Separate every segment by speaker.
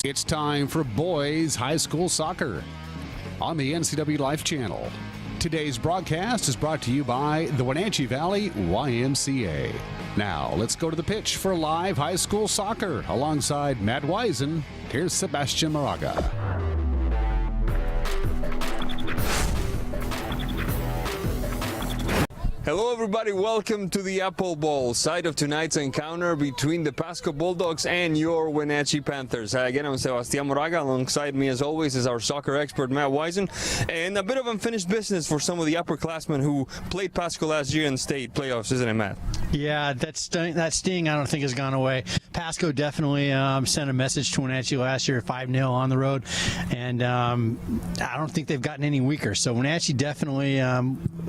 Speaker 1: It's time for boys high school soccer on the NCW Life channel. Today's broadcast is brought to you by the Wenatchee Valley YMCA. Now, let's go to the pitch for live high school soccer. Alongside Matt Wiesen, here's Sebastian Moraga.
Speaker 2: Hello everybody, welcome to the Apple Bowl, site of tonight's encounter between the Pasco Bulldogs and your Wenatchee Panthers. Again, I'm Sebastian Moraga. Alongside me as always is our soccer expert Matt Wiesen, and a bit of unfinished business for some of the upperclassmen who played Pasco last year in state playoffs, isn't it, Matt?
Speaker 3: Yeah, that sting I don't think has gone away. Pasco definitely sent a message to Wenatchee last year, 5-0 on the road, and I don't think they've gotten any weaker. So Wenatchee definitely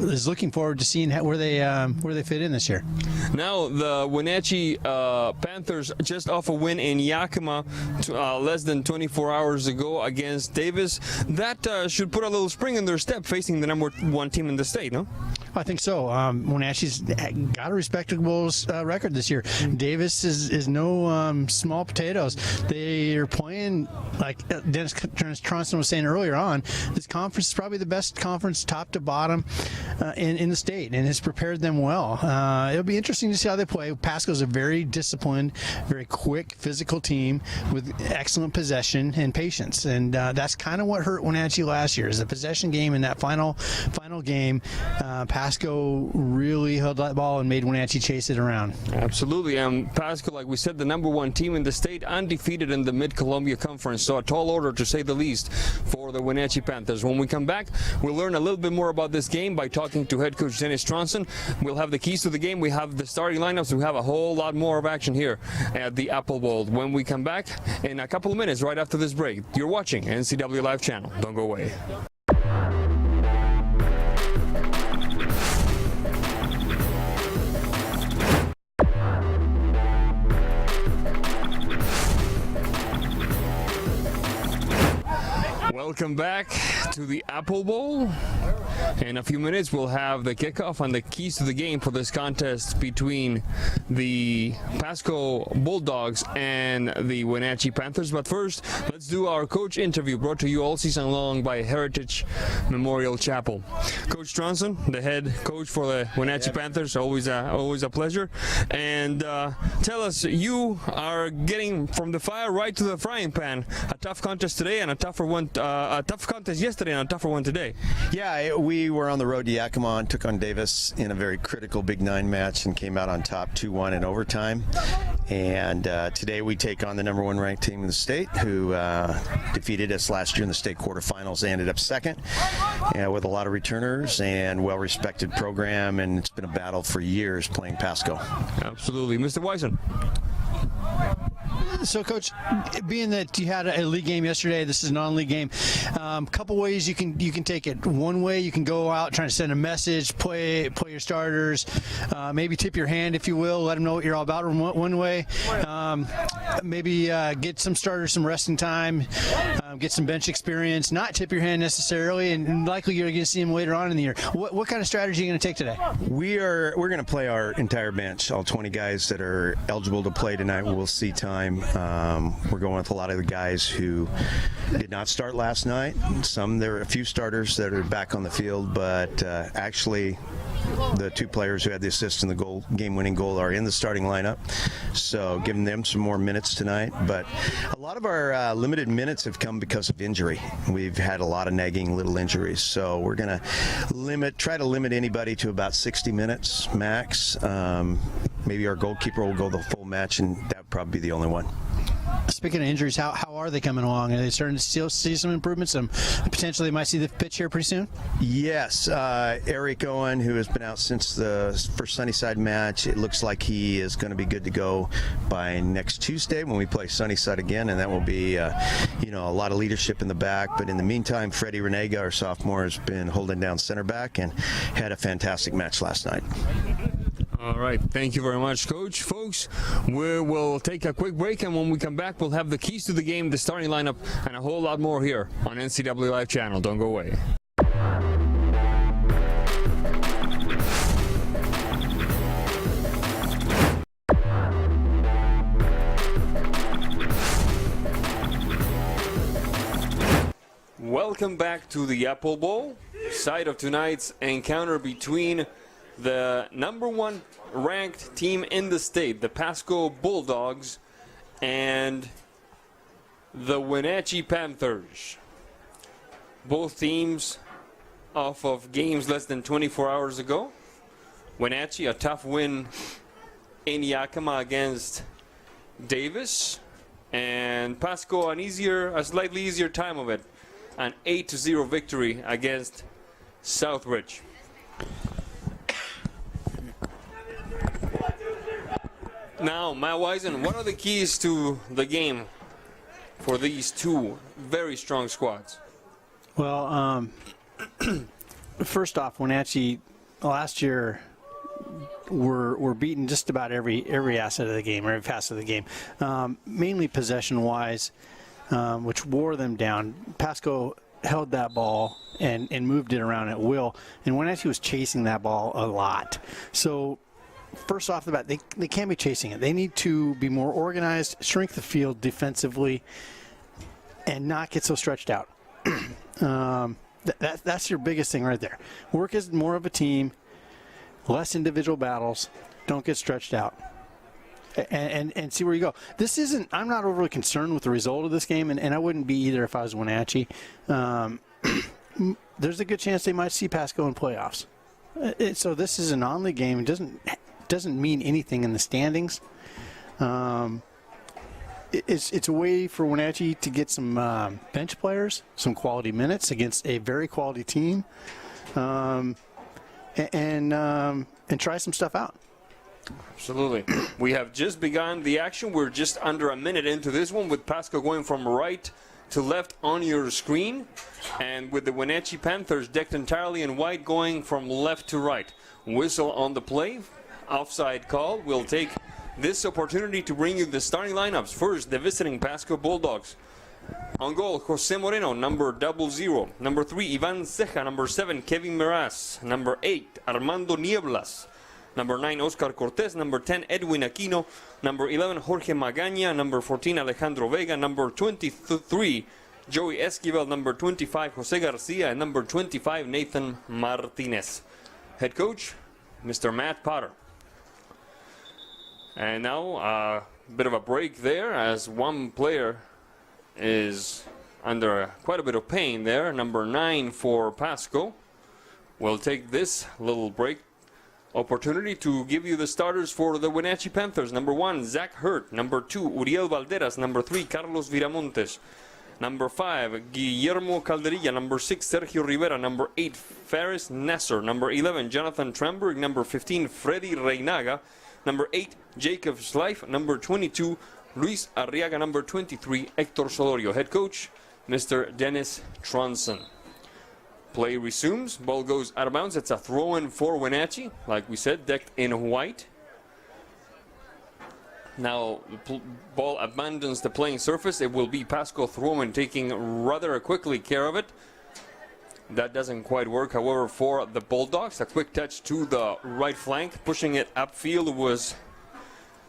Speaker 3: is looking forward to seeing where they fit in this year.
Speaker 2: Now the Wenatchee Panthers just off a win in Yakima less than 24 hours ago against Davis. That should put a little spring in their step facing the #1 team in the state, no?
Speaker 3: I think so. Wenatchee's got a respectable record this year. Davis is no small potatoes. They are playing, like Dennis Tronson was saying earlier on, this conference is probably the best conference top to bottom in the state, and has prepared them well. It'll be interesting to see how they play. Pasco's a very disciplined, very quick, physical team with excellent possession and patience, and that's kind of what hurt Wenatchee last year, is the possession game in that final game. Pasco really held that ball and made Wenatchee chase it around.
Speaker 2: Absolutely. Pasco, like we said, the #1 team in the state, undefeated in the Mid-Columbia Conference. So a tall order, to say the least, for the Wenatchee Panthers. When we come back, we'll learn a little bit more about this game by talking to head coach Dennis Tronson. We'll have the keys to the game. We have the starting lineups. We have a whole lot more of action here at the Apple Bowl. When we come back in a couple of minutes, right after this break, you're watching NCW Live channel. Don't go away. Welcome back to the Apple Bowl. In a few minutes, we'll have the kickoff and the keys to the game for this contest between the Pasco Bulldogs and the Wenatchee Panthers. But first, let's do our coach interview, brought to you all season long by Heritage Memorial Chapel. Coach Tronson, the head coach for the Wenatchee Panthers, always a pleasure. And tell us, you are getting from the fire right to the frying pan. A tough contest today and a tougher one. A tough contest yesterday and a tougher one today.
Speaker 4: Yeah, we were on the road to Yakima and took on Davis in a very critical Big 9 match and came out on top 2-1 in overtime. And today we take on the #1 ranked team in the state, who defeated us last year in the state quarterfinals. They ended up second, with a lot of returners and well-respected program, and it's been a battle for years playing Pasco.
Speaker 2: Absolutely. Mr. Wiesen.
Speaker 3: So, Coach, being that you had a league game yesterday, this is a non-league game. Couple ways you can take it. One way, you can go out trying to send a message, play your starters, maybe tip your hand, if you will, let them know what you're all about. One way, maybe get some starters some resting time, get some bench experience, not tip your hand necessarily, and likely you're going to see them later on in the year. What kind of strategy are you going to take today?
Speaker 4: We're going to play our entire bench, all 20 guys that are eligible to play tonight. We'll see time. We're going with a lot of the guys who did not start last night. There are a few starters that are back on the field, but actually the 2 players who had the assist in the game-winning goal are in the starting lineup, so giving them some more minutes tonight. But a lot of our limited minutes have come because of injury. We've had a lot of nagging little injuries, so we're going to try to limit anybody to about 60 minutes max. Maybe our goalkeeper will go the full match, and that would probably be the only one.
Speaker 3: Speaking of injuries, how are they coming along? Are they starting to still see some improvements? Potentially they might see the pitch here pretty soon?
Speaker 4: Yes. Eric Owen, who has been out since the first Sunnyside match, it looks like he is going to be good to go by next Tuesday when we play Sunnyside again, and that will be a lot of leadership in the back. But in the meantime, Freddie Renega, our sophomore, has been holding down center back and had a fantastic match last night.
Speaker 2: All right, thank you very much, Coach. Folks, we will take a quick break, and when we come back, we'll have the keys to the game, the starting lineup, and a whole lot more here on NCW Live channel. Don't go away. Welcome back to the Apple Bowl, site of tonight's encounter between the number one ranked team in the state, the Pasco Bulldogs, and the Wenatchee Panthers. Both teams off of games less than 24 hours ago. Wenatchee, a tough win in Yakima against Davis, and Pasco a slightly easier time of it. An 8-0 victory against Southridge. Now, Matt Wisen, what are the keys to the game for these two very strong squads?
Speaker 3: Well, first off, Wenatchee last year were beaten just about every asset of the game, every facet of the game, mainly possession-wise, which wore them down. Pasco held that ball and moved it around at will, and Wenatchee was chasing that ball a lot. So first off the bat, they can't be chasing it. They need to be more organized, shrink the field defensively, and not get so stretched out. That's your biggest thing right there. Work as more of a team, less individual battles, don't get stretched out. And see where you go. I'm not overly concerned with the result of this game, and I wouldn't be either if I was Wenatchee. There's a good chance they might see Pasco in playoffs. So this is an on-league game. It doesn't mean anything in the standings. It's a way for Wenatchee to get some bench players, some quality minutes against a very quality team, and try some stuff out.
Speaker 2: Absolutely. We have just begun the action. We're just under a minute into this one, with Pasco going from right to left on your screen, and with the Wenatchee Panthers decked entirely in white going from left to right. Whistle on the play. Offside call. We'll take this opportunity to bring you the starting lineups. First, the visiting Pasco Bulldogs. On goal, Jose Moreno, number 00. Number 3, Ivan Ceja. Number 7, Kevin Meraz. Number 8, Armando Nieblas. Number 9, Oscar Cortez. Number 10, Edwin Aquino. Number 11, Jorge Magaña. Number 14, Alejandro Vega. Number 23, Joey Esquivel. Number 25, Jose Garcia. And number 25, Nathan Martinez. Head coach, Mr. Matt Potter. And now a bit of a break there, as one player is under quite a bit of pain there. Number 9 for Pasco. We'll take this little break opportunity to give you the starters for the Wenatchee Panthers. Number 1, Zach Hurt. Number 2, Uriel Valderas. Number 3, Carlos Viramontes. Number 5, Guillermo Calderilla. Number 6, Sergio Rivera. Number 8, Faris Nasser. Number 11, Jonathan Tramberg. Number 15, Freddy Reinaga. Number 8, Jacob Schleif. Number 22, Luis Arriaga. Number 23, Hector Solorio. Head coach, Mr. Dennis Tronson. Play resumes. Ball goes out of bounds. It's a throw-in for Wenatchee. Like we said, decked in white. Now the ball abandons the playing surface. It will be Pasco throw-in, taking rather quickly care of it. That doesn't quite work, however, for the Bulldogs. A quick touch to the right flank. Pushing it upfield was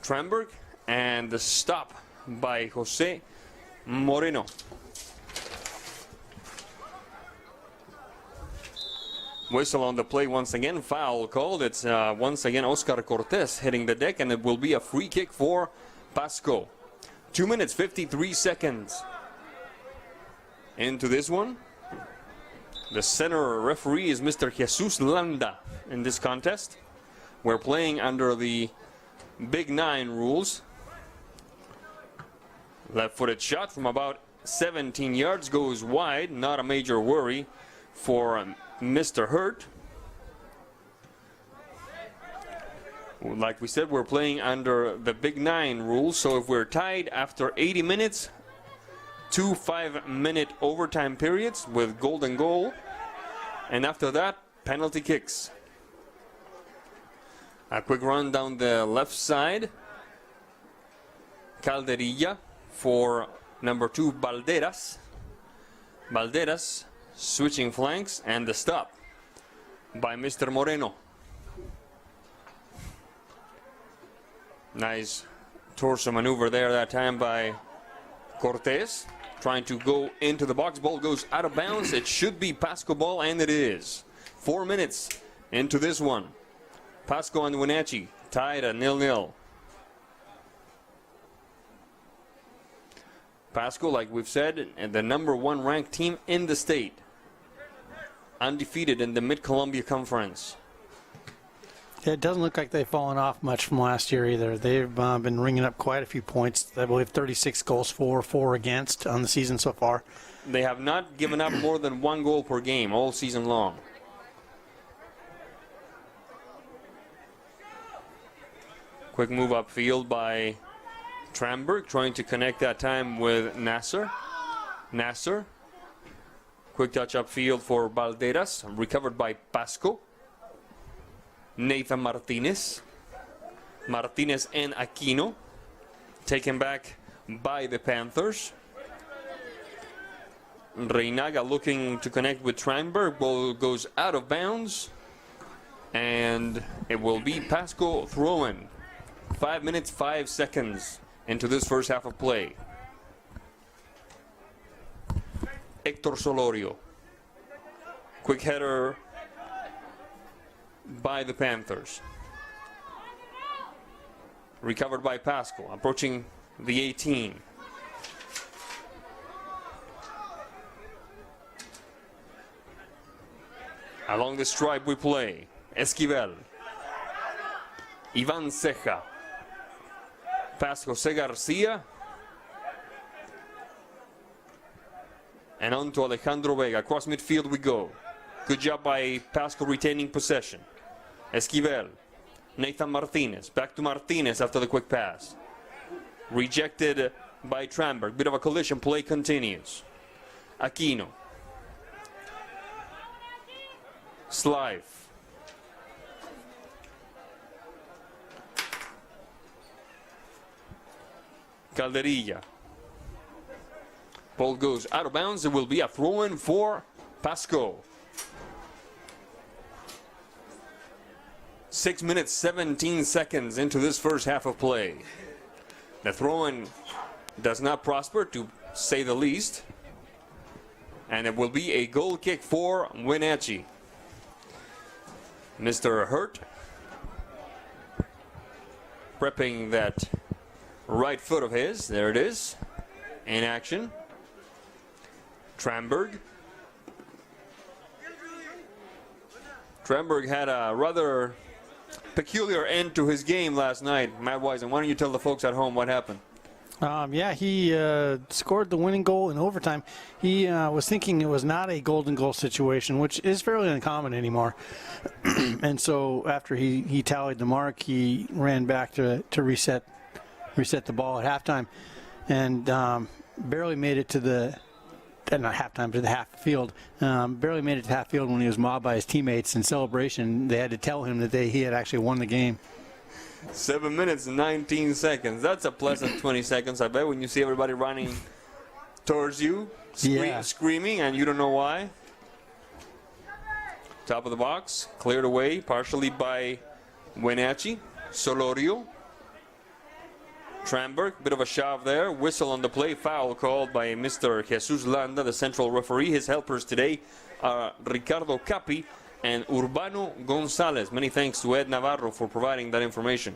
Speaker 2: Tramberg. And the stop by Jose Moreno. Whistle on the play once again. Foul called. It's once again Oscar Cortez hitting the deck, and it will be a free kick for Pasco. 2 minutes, 53 seconds into this one. The center referee is Mr. Jesus Landa in this contest. We're playing under the Big 9 rules. Left-footed shot from about 17 yards goes wide. Not a major worry for Mr. Hurt. Like we said, we're playing under the Big 9 rules, so if we're tied after 80 minutes, 2 5-minute overtime periods with golden goal, and after that, penalty kicks. A quick run down the left side. Calderilla for number 2, Valderas. Valderas switching flanks, and the stop by Mr. Moreno. Nice torso maneuver there that time by Cortez. trying to go into the box. Ball goes out of bounds. It should be Pasco ball, and it is. 4 minutes into this one. Pasco and Wenatchee tied at 0-0. Pasco, like we've said, and the #1 ranked team in the state. Undefeated in the Mid-Columbia Conference.
Speaker 3: It doesn't look like they've fallen off much from last year either. They've been ringing up quite a few points. I believe 36 goals for, 4 against on the season so far.
Speaker 2: They have not given up more than 1 goal per game all season long. Quick move upfield by Tramberg, trying to connect that time with Nasser. Nasser. Quick touch upfield for Balderas, recovered by Pasco. Nathan Martinez. Martinez and Aquino. Taken back by the Panthers. Reynaga looking to connect with Tramberg. Ball goes out of bounds. And it will be Pasco throw-in. 5 minutes, 5 seconds into this first half of play. Hector Solorio. Quick header by the Panthers. Recovered by Pasco, approaching the 18. Along the stripe we play. Esquivel. Ivan Ceja. Pasco Jose Garcia. And on to Alejandro Vega. Across midfield we go. Good job by Pasco retaining possession. Esquivel. Nathan Martinez. Back to Martinez after the quick pass. Rejected by Tramberg. Bit of a collision. Play continues. Aquino. Slive. Calderilla. Ball goes out of bounds. It will be a throw-in for Pasco. 6 minutes, 17 seconds into this first half of play. The throw-in does not prosper, to say the least. And it will be a goal kick for Wenatchee. Mr. Hurt prepping that right foot of his. There it is. In action. Tramberg. Tramberg had a rather peculiar end to his game last night. Matt Wisen, why don't you tell the folks at home what happened?
Speaker 3: Yeah, he scored the winning goal in overtime. He was thinking it was not a golden goal situation, which is fairly uncommon anymore. And so after he tallied the mark, he ran back to reset the ball at halftime, and barely made it to the not halftime, to the half field. Barely made it to half field when he was mobbed by his teammates in celebration. They had to tell him that he had actually won the game.
Speaker 2: 7 minutes and 19 seconds. That's a pleasant 20 seconds, I bet, when you see everybody running towards you, screaming, and you don't know why. Top of the box, cleared away partially by Wenatchee. Solorio. Tramberg, bit of a shove there. Whistle on the play. Foul called by Mr. Jesus Landa, the central referee. His helpers today are Ricardo Capi and Urbano Gonzalez. Many thanks to Ed Navarro for providing that information.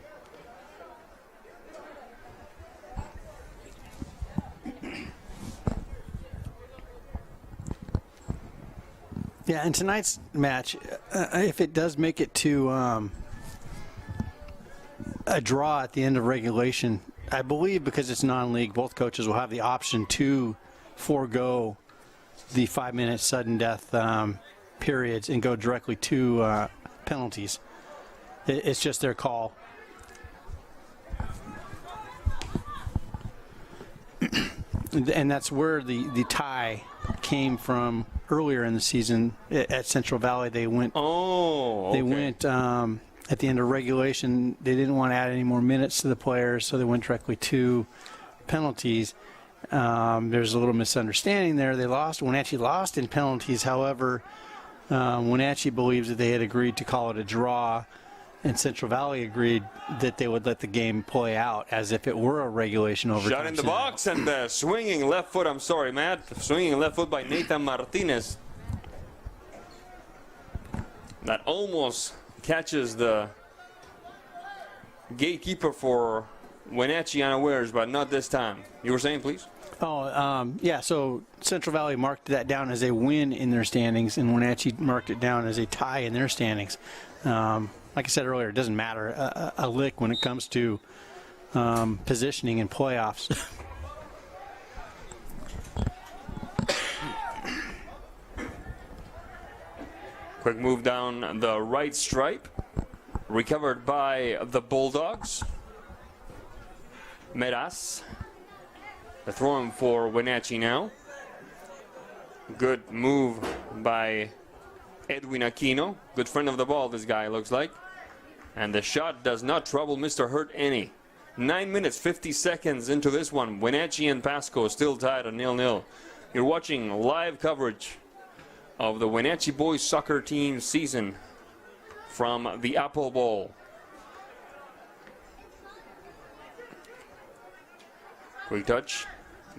Speaker 3: Yeah, and tonight's match, if it does make it to a draw at the end of regulation, I believe because it's non-league, both coaches will have the option to forego the 5-minute sudden death periods and go directly to penalties. It's just their call. And that's where the tie came from earlier in the season at Central Valley. They went.
Speaker 2: Oh, okay.
Speaker 3: They went at the end of regulation. They didn't want to add any more minutes to the players, so they went directly to penalties. There's a little misunderstanding there. They lost. Wenatchee lost in penalties. However, Wenatchee believes that they had agreed to call it a draw and Central Valley agreed that they would let the game play out as if it were a regulation overtime.
Speaker 2: Shot in the box, and swinging left foot. I'm sorry, Matt. Swinging left foot by Nathan Martinez. That almost catches the gatekeeper for Wenatchee unawares, but not this time. You were saying, please?
Speaker 3: Yeah, so Central Valley marked that down as a win in their standings, and Wenatchee marked it down as a tie in their standings. Like I said earlier, it doesn't matter a lick when it comes to positioning in playoffs.
Speaker 2: Quick move down the right stripe. Recovered by the Bulldogs. Meras. The throw-in for Wenatchee now. Good move by Edwin Aquino. Good friend of the ball, this guy looks like. And the shot does not trouble Mr. Hurt any. 9 minutes, 50 seconds into this one. Wenatchee and Pasco still tied at 0-0. You're watching live coverage of the Wenatchee boys soccer team season from the Apple Bowl. Quick touch.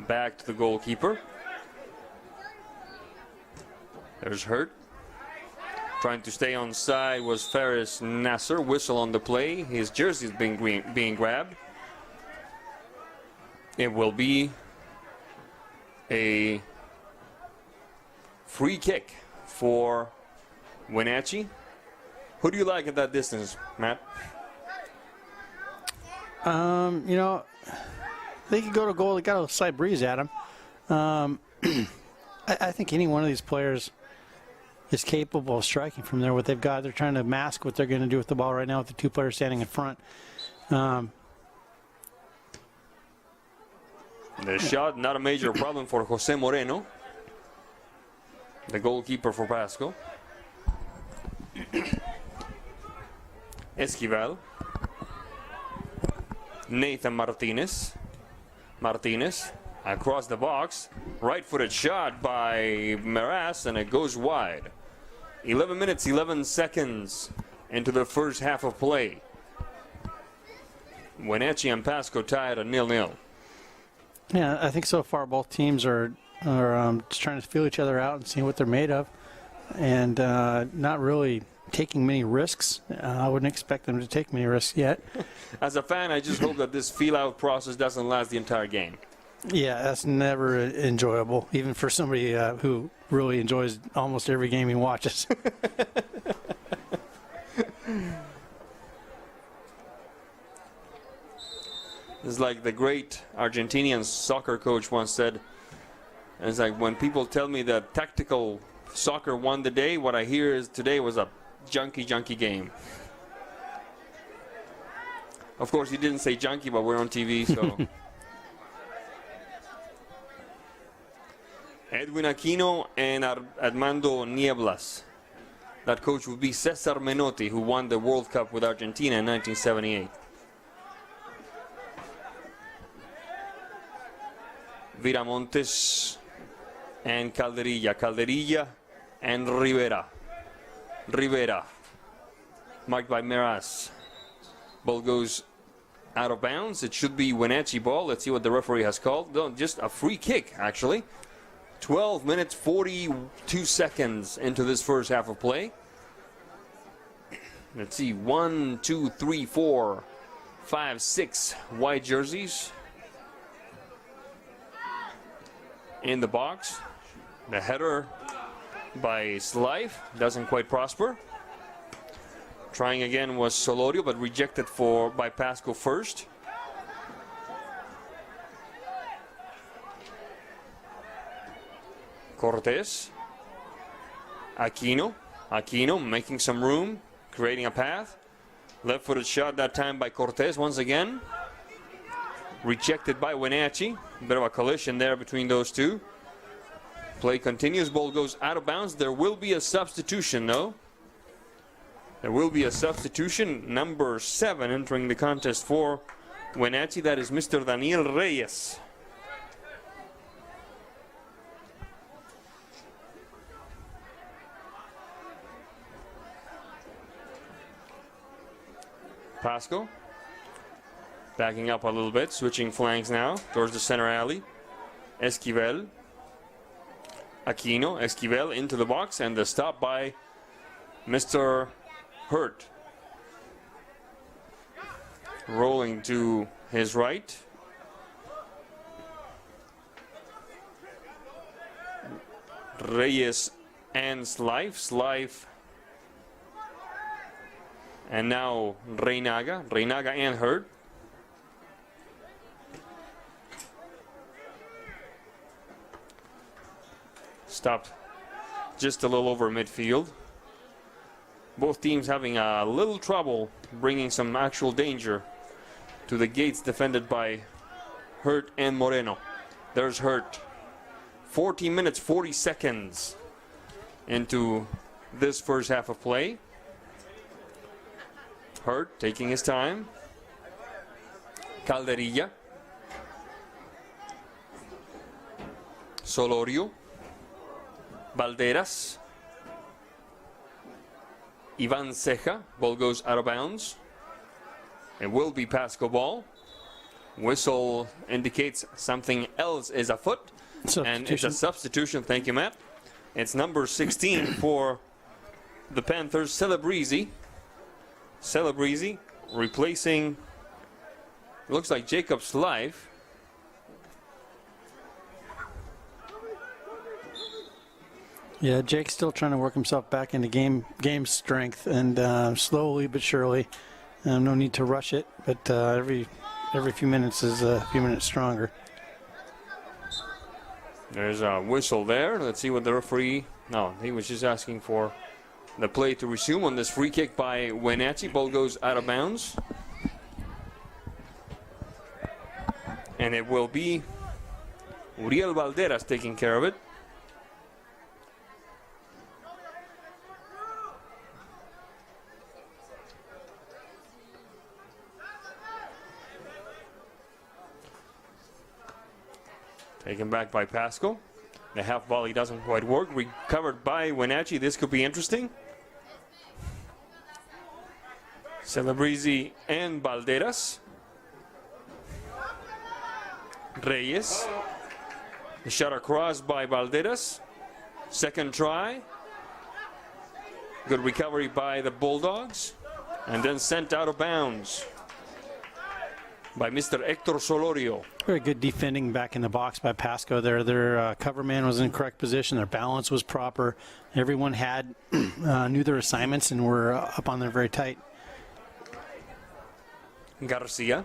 Speaker 2: Back to the goalkeeper. There's Hurt. Trying to stay on side was Faris Nasser. Whistle on the play. His jersey is being grabbed. It will be a free kick for Wenatchee. Who do you like at that distance, Matt?
Speaker 3: They could go to goal. They got a slight breeze at them. I think any one of these players is capable of striking from there. What they've got, they're trying to mask what they're going to do with the ball right now with the two players standing in front.
Speaker 2: The shot, not a major problem for Jose Moreno, the goalkeeper for Pasco. Esquivel. Nathan Martinez. Martinez across the box. Right-footed shot by Meras, and it goes wide. 11 minutes, 11 seconds into the first half of play. Wenatchee and Pasco tied at 0-0.
Speaker 3: Yeah, I think so far both teams are just trying to feel each other out and see what they're made of, and not really taking many risks. I wouldn't expect them to take many risks yet.
Speaker 2: As a fan, I just hope that this feel-out process doesn't last the entire game.
Speaker 3: Yeah, that's never enjoyable, even for somebody who really enjoys almost every game he watches.
Speaker 2: It's like the great Argentinian soccer coach once said, and it's like when people tell me that tactical soccer won the day, what I hear is today was a junky game. Of course, he didn't say junky, but we're on TV, so. Edwin Aquino and Armando Nieblas. That coach would be Cesar Menotti, who won the World Cup with Argentina in 1978. Viramontes and Calderilla and Rivera, marked by Meras. Ball goes out of bounds. It should be Wenatchee ball. Let's see what the referee has called. No, just a free kick, actually. 12 minutes, 42 seconds into this first half of play. Let's see, 1, 2, 3, 4, 5, 6 white jerseys in the box. The header by Slife doesn't quite prosper. Trying again was Solorio, but rejected by Pasco first. Cortez. Aquino making some room, creating a path. Left-footed shot that time by Cortez once again. Rejected by Wenatchee. A bit of a collision there between those two. Play continues. Ball goes out of bounds. There will be a substitution, though. There will be a substitution. Number 7 entering the contest for Wenatchee. That is Mr. Daniel Reyes. Pasco backing up a little bit, switching flanks now towards the center alley. Esquivel. Aquino. Esquivel into the box, and the stop by Mr. Hurt. Rolling to his right. Reyes and Slife. And now Reinaga and Hurt. Stopped just a little over midfield. Both teams having a little trouble bringing some actual danger to the gates defended by Hurt and Moreno. There's Hurt. 14 minutes, 40 seconds into this first half of play. Hurt taking his time. Calderilla. Solorio. Valderas. Ivan Ceja. Ball goes out of bounds. It will be Pasco ball. Whistle indicates something else is afoot. And it's a substitution. Thank you, Matt. It's number 16 for the Panthers, Celebrezzi. Celebrezzi replacing, looks like Jacob's life.
Speaker 3: Yeah, Jake's still trying to work himself back into game strength, and slowly but surely. No need to rush it, but every few minutes is a few minutes stronger.
Speaker 2: There's a whistle there. Let's see what the referee. No, he was just asking for the play to resume on this free kick by Wenatchee. Ball goes out of bounds. And it will be Uriel Valderas taking care of it. Taken back by Pasco. The half volley doesn't quite work. Recovered by Wenatchee. This could be interesting. Celebrezzi and Valderas. Reyes. The shot across by Valderas. Second try. Good recovery by the Bulldogs. And then sent out of bounds by Mr. Hector Solorio.
Speaker 3: Very good defending back in the box by Pasco there. Their cover man was in correct position. Their balance was proper. Everyone had knew their assignments and were up on there very tight.
Speaker 2: Garcia.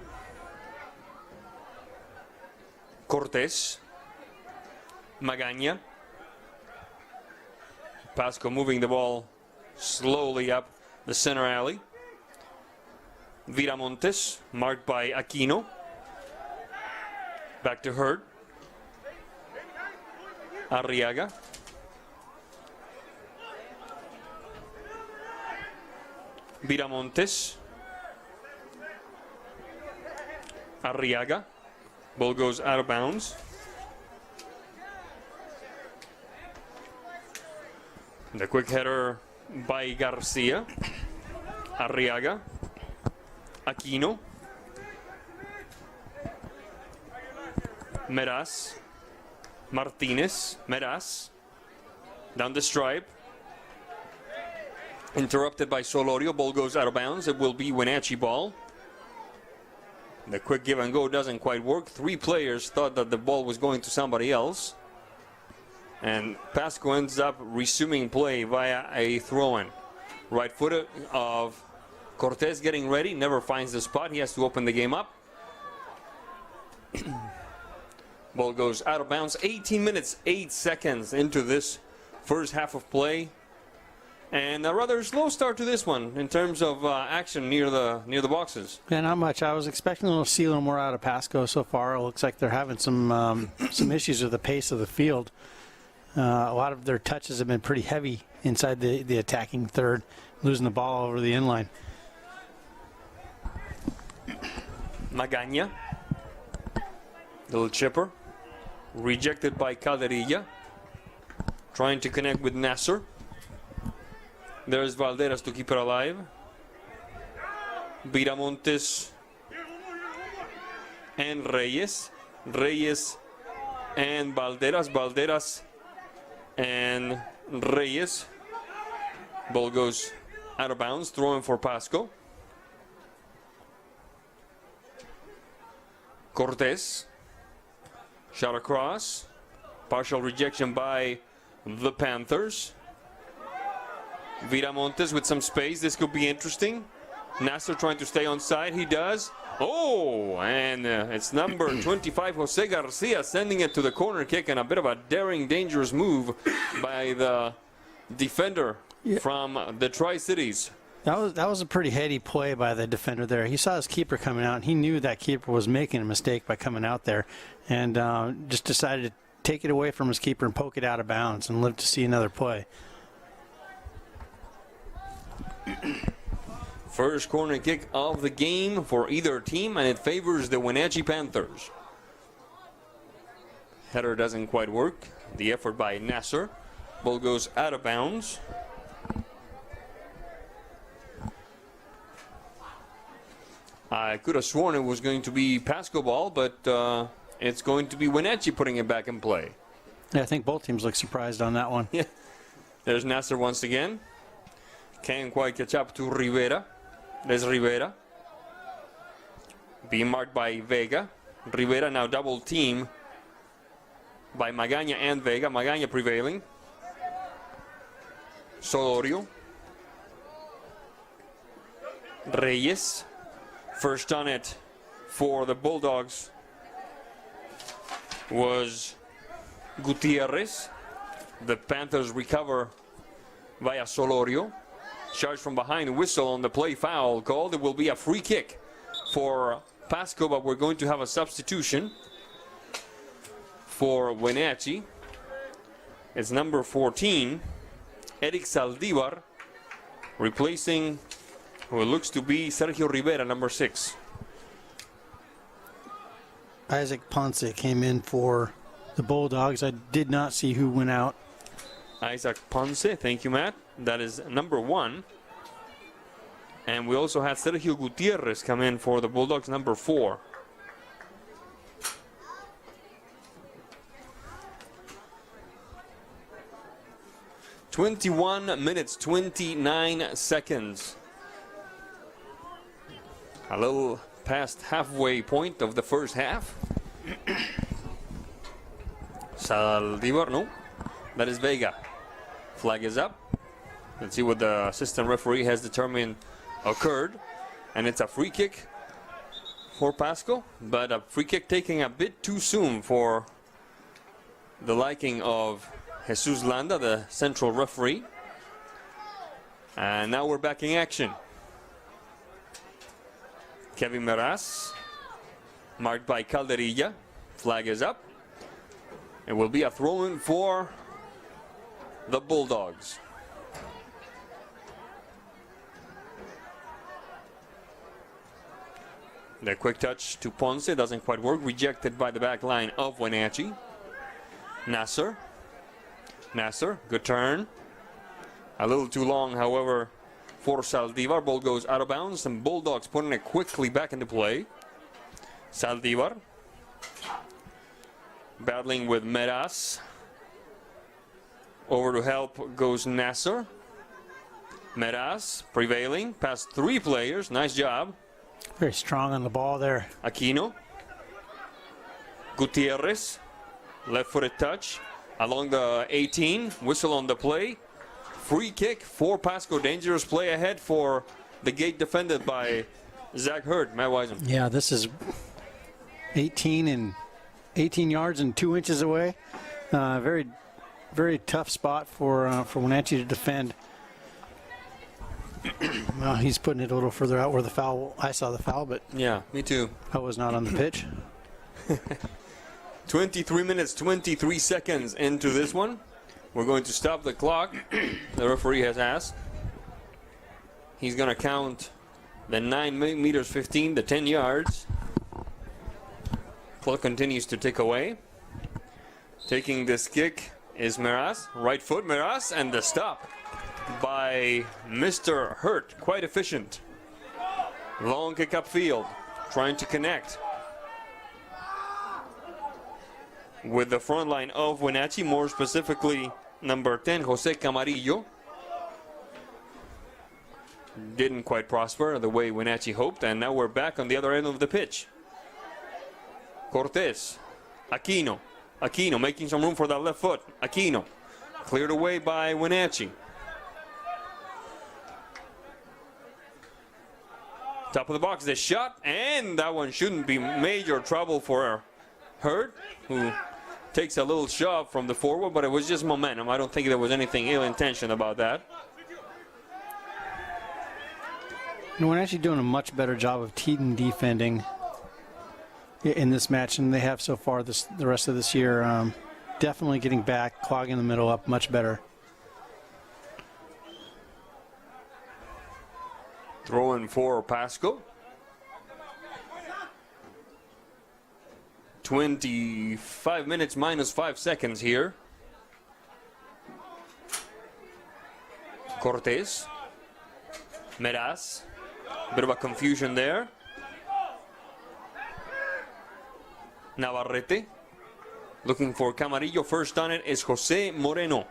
Speaker 2: Cortez. Magaña. Pasco moving the ball slowly up the center alley. Viramontes, marked by Aquino. Back to Hurt. Arriaga. Viramontes. Arriaga. Ball goes out of bounds. The quick header by Garcia. Arriaga. Aquino. Meraz. Martinez. Meraz. Down the stripe. Interrupted by Solorio. Ball goes out of bounds. It will be Wenatchee ball. The quick give and go doesn't quite work. Three players thought that the ball was going to somebody else. And Pasco ends up resuming play via a throw-in. Right footed of Cortez getting ready. Never finds the spot. He has to open the game up. Ball goes out of bounds. 18 minutes, 8 seconds into this first half of play. And a rather slow start to this one in terms of action near the boxes.
Speaker 3: Yeah, not much. I was expecting to see a little more out of Pasco so far. It looks like they're having some issues with the pace of the field. A lot of their touches have been pretty heavy inside the attacking third, losing the ball over the inline.
Speaker 2: Magaña. Little chipper. Rejected by Calderilla. Trying to connect with Nasser. There's Valderas to keep it alive. Viramontes and Reyes. Reyes and Valderas. Valderas and Reyes. Ball goes out of bounds, throwing for Pasco. Cortez. Shot across. Partial rejection by the Panthers. Viramontes with some space. This could be interesting. Nasser trying to stay on side. He does. Oh, and it's number 25, Jose Garcia, sending it to the corner kick, and a bit of a daring, dangerous move by the defender from the Tri-Cities.
Speaker 3: That was a pretty heady play by the defender there. He saw his keeper coming out, and he knew that keeper was making a mistake by coming out there, and just decided to take it away from his keeper and poke it out of bounds and live to see another play.
Speaker 2: First corner kick of the game for either team, and it favors the Wenatchee Panthers. Header doesn't quite work. The effort by Nasser. Ball goes out of bounds. I could have sworn it was going to be Pasco ball, but it's going to be Wenatchee putting it back in play.
Speaker 3: Yeah, I think both teams look surprised on that one.
Speaker 2: Yeah. There's Nasser once again. Can't quite catch up to Rivera. There's Rivera. Being marked by Vega. Rivera now double team by Magaña and Vega. Magaña prevailing. Solorio. Reyes. First on it for the Bulldogs was Gutierrez. The Panthers recover via Solorio. Charge from behind, whistle on the play, foul called. It will be a free kick for Pasco, but we're going to have a substitution for Wenatchee. It's number 14, Eric Saldivar, replacing who looks to be Sergio Rivera, number 6.
Speaker 3: Isaac Ponce came in for the Bulldogs. I did not see who went out.
Speaker 2: Isaac Ponce, thank you, Matt. That is number 1. And we also had Sergio Gutierrez come in for the Bulldogs, number 4. "21 minutes, 29 seconds. A little past halfway point of the first half. Saldivar, no. That is Vega. Flag is up. Let's see what the assistant referee has determined occurred. And it's a free kick for Pasco, but a free kick taking a bit too soon for the liking of Jesus Landa, the central referee. And now we're back in action. Kevin Meraz, marked by Calderilla. Flag is up. It will be a throw-in for the Bulldogs. The quick touch to Ponce doesn't quite work. Rejected by the back line of Wenatchee. Nasser. Nasser, good turn. A little too long, however, for Saldivar. Ball goes out of bounds, and Bulldogs putting it quickly back into play. Saldivar. Battling with Meraz. Over to help goes Nasser. Meraz prevailing past 3 players. Nice job.
Speaker 3: Very strong on the ball there.
Speaker 2: Aquino. Gutierrez. Left-footed touch along the 18. Whistle on the play. Free kick for Pasco. Dangerous play ahead for the gate defended by Zach Hurd. Matt Wiseman.
Speaker 3: Yeah, this is 18 yards and 2 inches away. Very, very tough spot for Wenatchee to defend. Well, he's putting it a little further out where the foul. I saw the foul, but
Speaker 2: yeah, me too.
Speaker 3: I was not on the pitch.
Speaker 2: 23 minutes, 23 seconds into this one. We're going to stop the clock. The referee has asked. He's going to count the 9 meters 15, the 10 yards. Clock continues to tick away. Taking this kick is Meraz. Right foot, Meraz, and the stop by Mr. Hurt. Quite efficient. Long kick upfield, trying to connect with the front line of Wenatchee, more specifically number 10, Jose Camarillo. Didn't quite prosper the way Wenatchee hoped, and now we're back on the other end of the pitch. Cortez, Aquino making some room for that left foot. Aquino, cleared away by Wenatchee. Top of the box, the shot, and that one shouldn't be major trouble for Hurt, who takes a little shove from the forward, but it was just momentum. I don't think there was anything ill-intentioned about that.
Speaker 3: We're actually doing a much better job of team defending in this match than they have so far the rest of this year. Definitely getting back, clogging the middle up much better.
Speaker 2: Throwing for Pasco. 25 minutes minus 5 seconds here. Cortez. Meraz. Bit of a confusion there. Navarrete. Looking for Camarillo. First on it is Jose Moreno.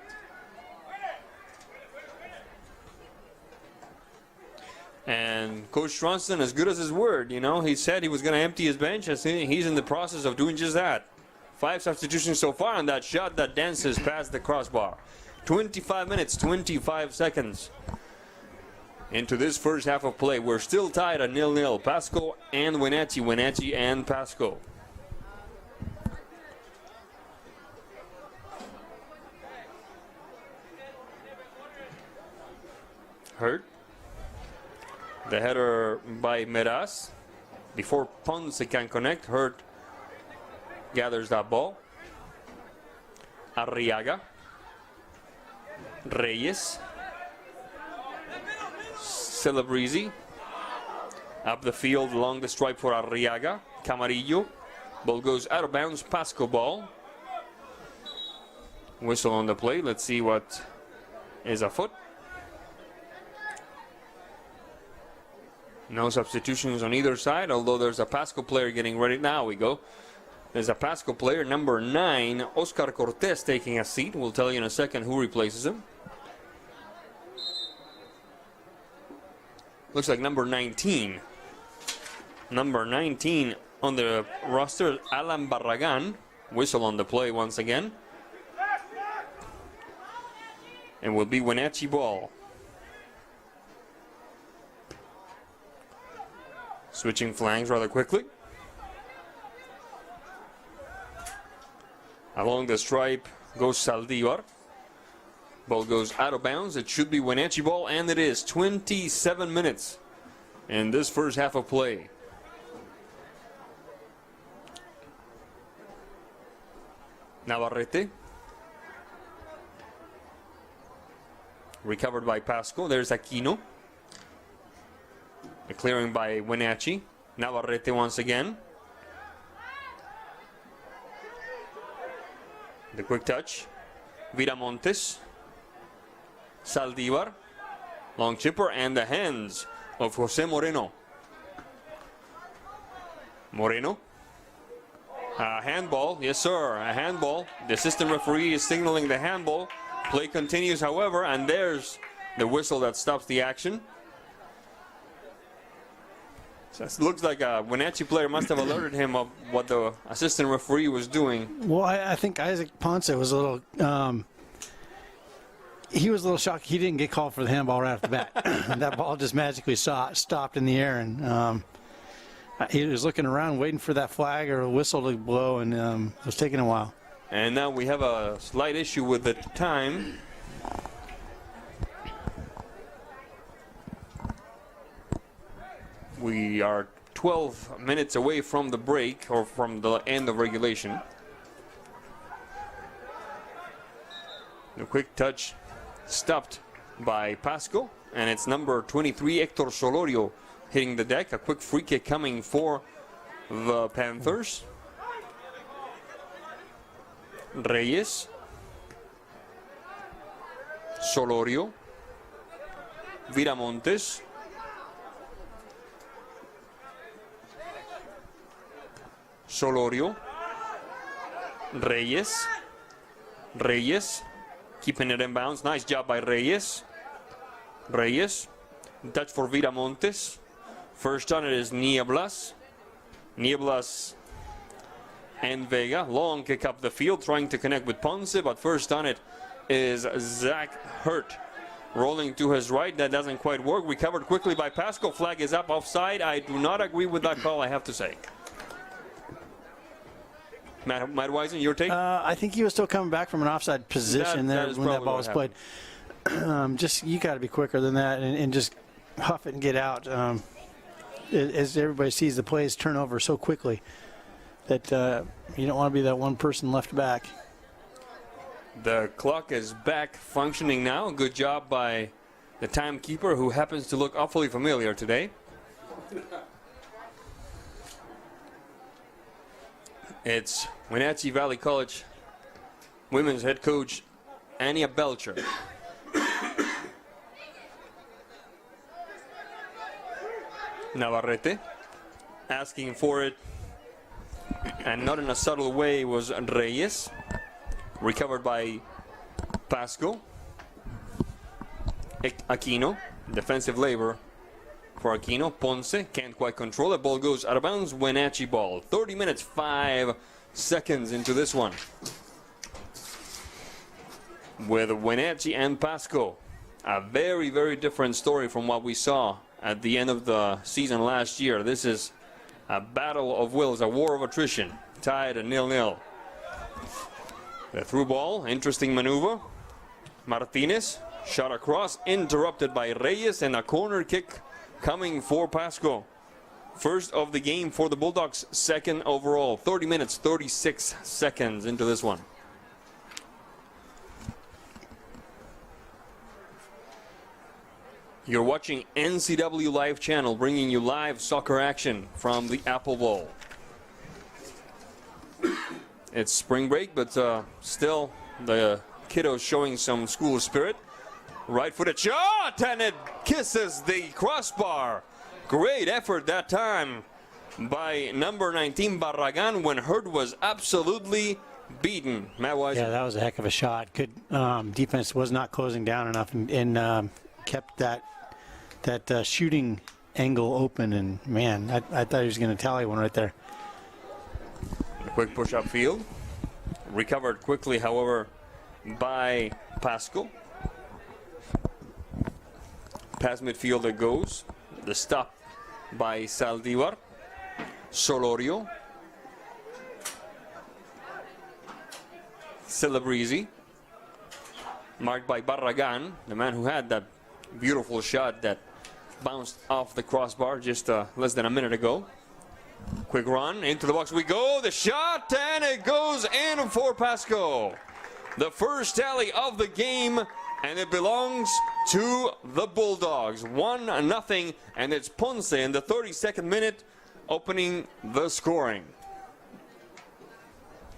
Speaker 2: And Coach Stronston, as good as his word, you know, he said he was going to empty his bench. I think he's in the process of doing just that. 5 substitutions so far on that shot that dances past the crossbar. 25 minutes, 25 seconds into this first half of play. We're still tied at 0-0. Pasco and Wenatchee. Wenatchee and Pasco. Hurt. The header by Meraz. Before Ponce can connect, Hurt gathers that ball. Arriaga. Reyes. Celebrezzi. Up the field along the stripe for Arriaga. Camarillo. Ball goes out of bounds. Pasco ball. Whistle on the play. Let's see what is afoot. No substitutions on either side, although there's a Pasco player getting ready. Now we go. There's a Pasco player, number 9, Oscar Cortez, taking a seat. We'll tell you in a second who replaces him. Looks like number 19. Number 19 on the roster, Alan Barragan. Whistle on the play once again. And will be Wenatchee ball. Switching flanks rather quickly. Along the stripe goes Saldivar. Ball goes out of bounds. It should be Wenatchee ball, and it is. 27 minutes in this first half of play. Navarrete. Recovered by Pasco. There's Aquino. A clearing by Wenatchee. Navarrete once again. The quick touch. Viramontes. Saldivar. Long chipper, and the hands of Jose Moreno. Moreno. A handball. Yes, sir. A handball. The assistant referee is signaling the handball. Play continues, however, and there's the whistle that stops the action. So it looks like a Wenatchee player must have alerted him of what the assistant referee was doing.
Speaker 3: Well, I think Isaac Ponce was a little. He was a little shocked he didn't get called for the handball right off the bat. That ball just magically stopped in the air, and he was looking around waiting for that flag or a whistle to blow, and it was taking a while.
Speaker 2: And now we have a slight issue with the time. We are 12 minutes away from the break, or from the end of regulation. The quick touch stopped by Pasco, and it's number 23, Hector Solorio, hitting the deck. A quick free kick coming for the Panthers. Reyes. Solorio. Viramontes. Solorio. Reyes. Reyes. Keeping it in bounds. Nice job by Reyes. Reyes. Touch for Viramontes. First on it is Nieblas. Nieblas and Vega. Long kick up the field, trying to connect with Ponce, but first on it is Zach Hurt. Rolling to his right, that doesn't quite work. Recovered quickly by Pasco. Flag is up offside. I do not agree with that call, I have to say. Matt Weisen, your take?
Speaker 3: I think he was still coming back from an offside position
Speaker 2: That
Speaker 3: there
Speaker 2: is
Speaker 3: when that
Speaker 2: probably
Speaker 3: ball
Speaker 2: what
Speaker 3: was played. You got to be quicker than that and just huff it and get out. As everybody sees, the plays turn over so quickly that you don't want to be that one person left back.
Speaker 2: The clock is back functioning now. Good job by the timekeeper, who happens to look awfully familiar today. It's Wenatchee Valley College women's head coach Anya Belcher. Navarrete asking for it, and not in a subtle way, was Reyes. Recovered by Pasco. Aquino, defensive labor for Aquino. Ponce can't quite control it. Ball goes out of bounds. Wenatchee ball. 30 minutes, 5 seconds into this one. With Wenatchee and Pasco, a very, very different story from what we saw at the end of the season last year. This is a battle of wills, a war of attrition, tied at 0-0. The through ball, interesting maneuver. Martinez shot across, interrupted by Reyes, and a corner kick coming for Pasco. First of the game for the Bulldogs, second overall. 30 minutes, 36 seconds into this one. You're watching NCW Live Channel, bringing you live soccer action from the Apple Bowl. It's spring break, but still the kiddos showing some school spirit. Right-footed shot, and it kisses the crossbar. Great effort that time by number 19 Barragan when Hurd was absolutely beaten. Matt Wise.
Speaker 3: Yeah, that was a heck of a shot. Good defense was not closing down enough and kept that shooting angle open. And man, I thought he was going to tally one right there.
Speaker 2: A quick push upfield. Recovered quickly, however, by Pasco. Past midfield it goes. The stop by Saldivar. Solorio. Celebrezzi. Marked by Barragan, the man who had that beautiful shot that bounced off the crossbar just less than a minute ago. Quick run, into the box we go, the shot, and it goes in for Pasco. The first tally of the game, and it belongs to the Bulldogs. 1-0, and it's Ponce in the 32nd minute opening the scoring.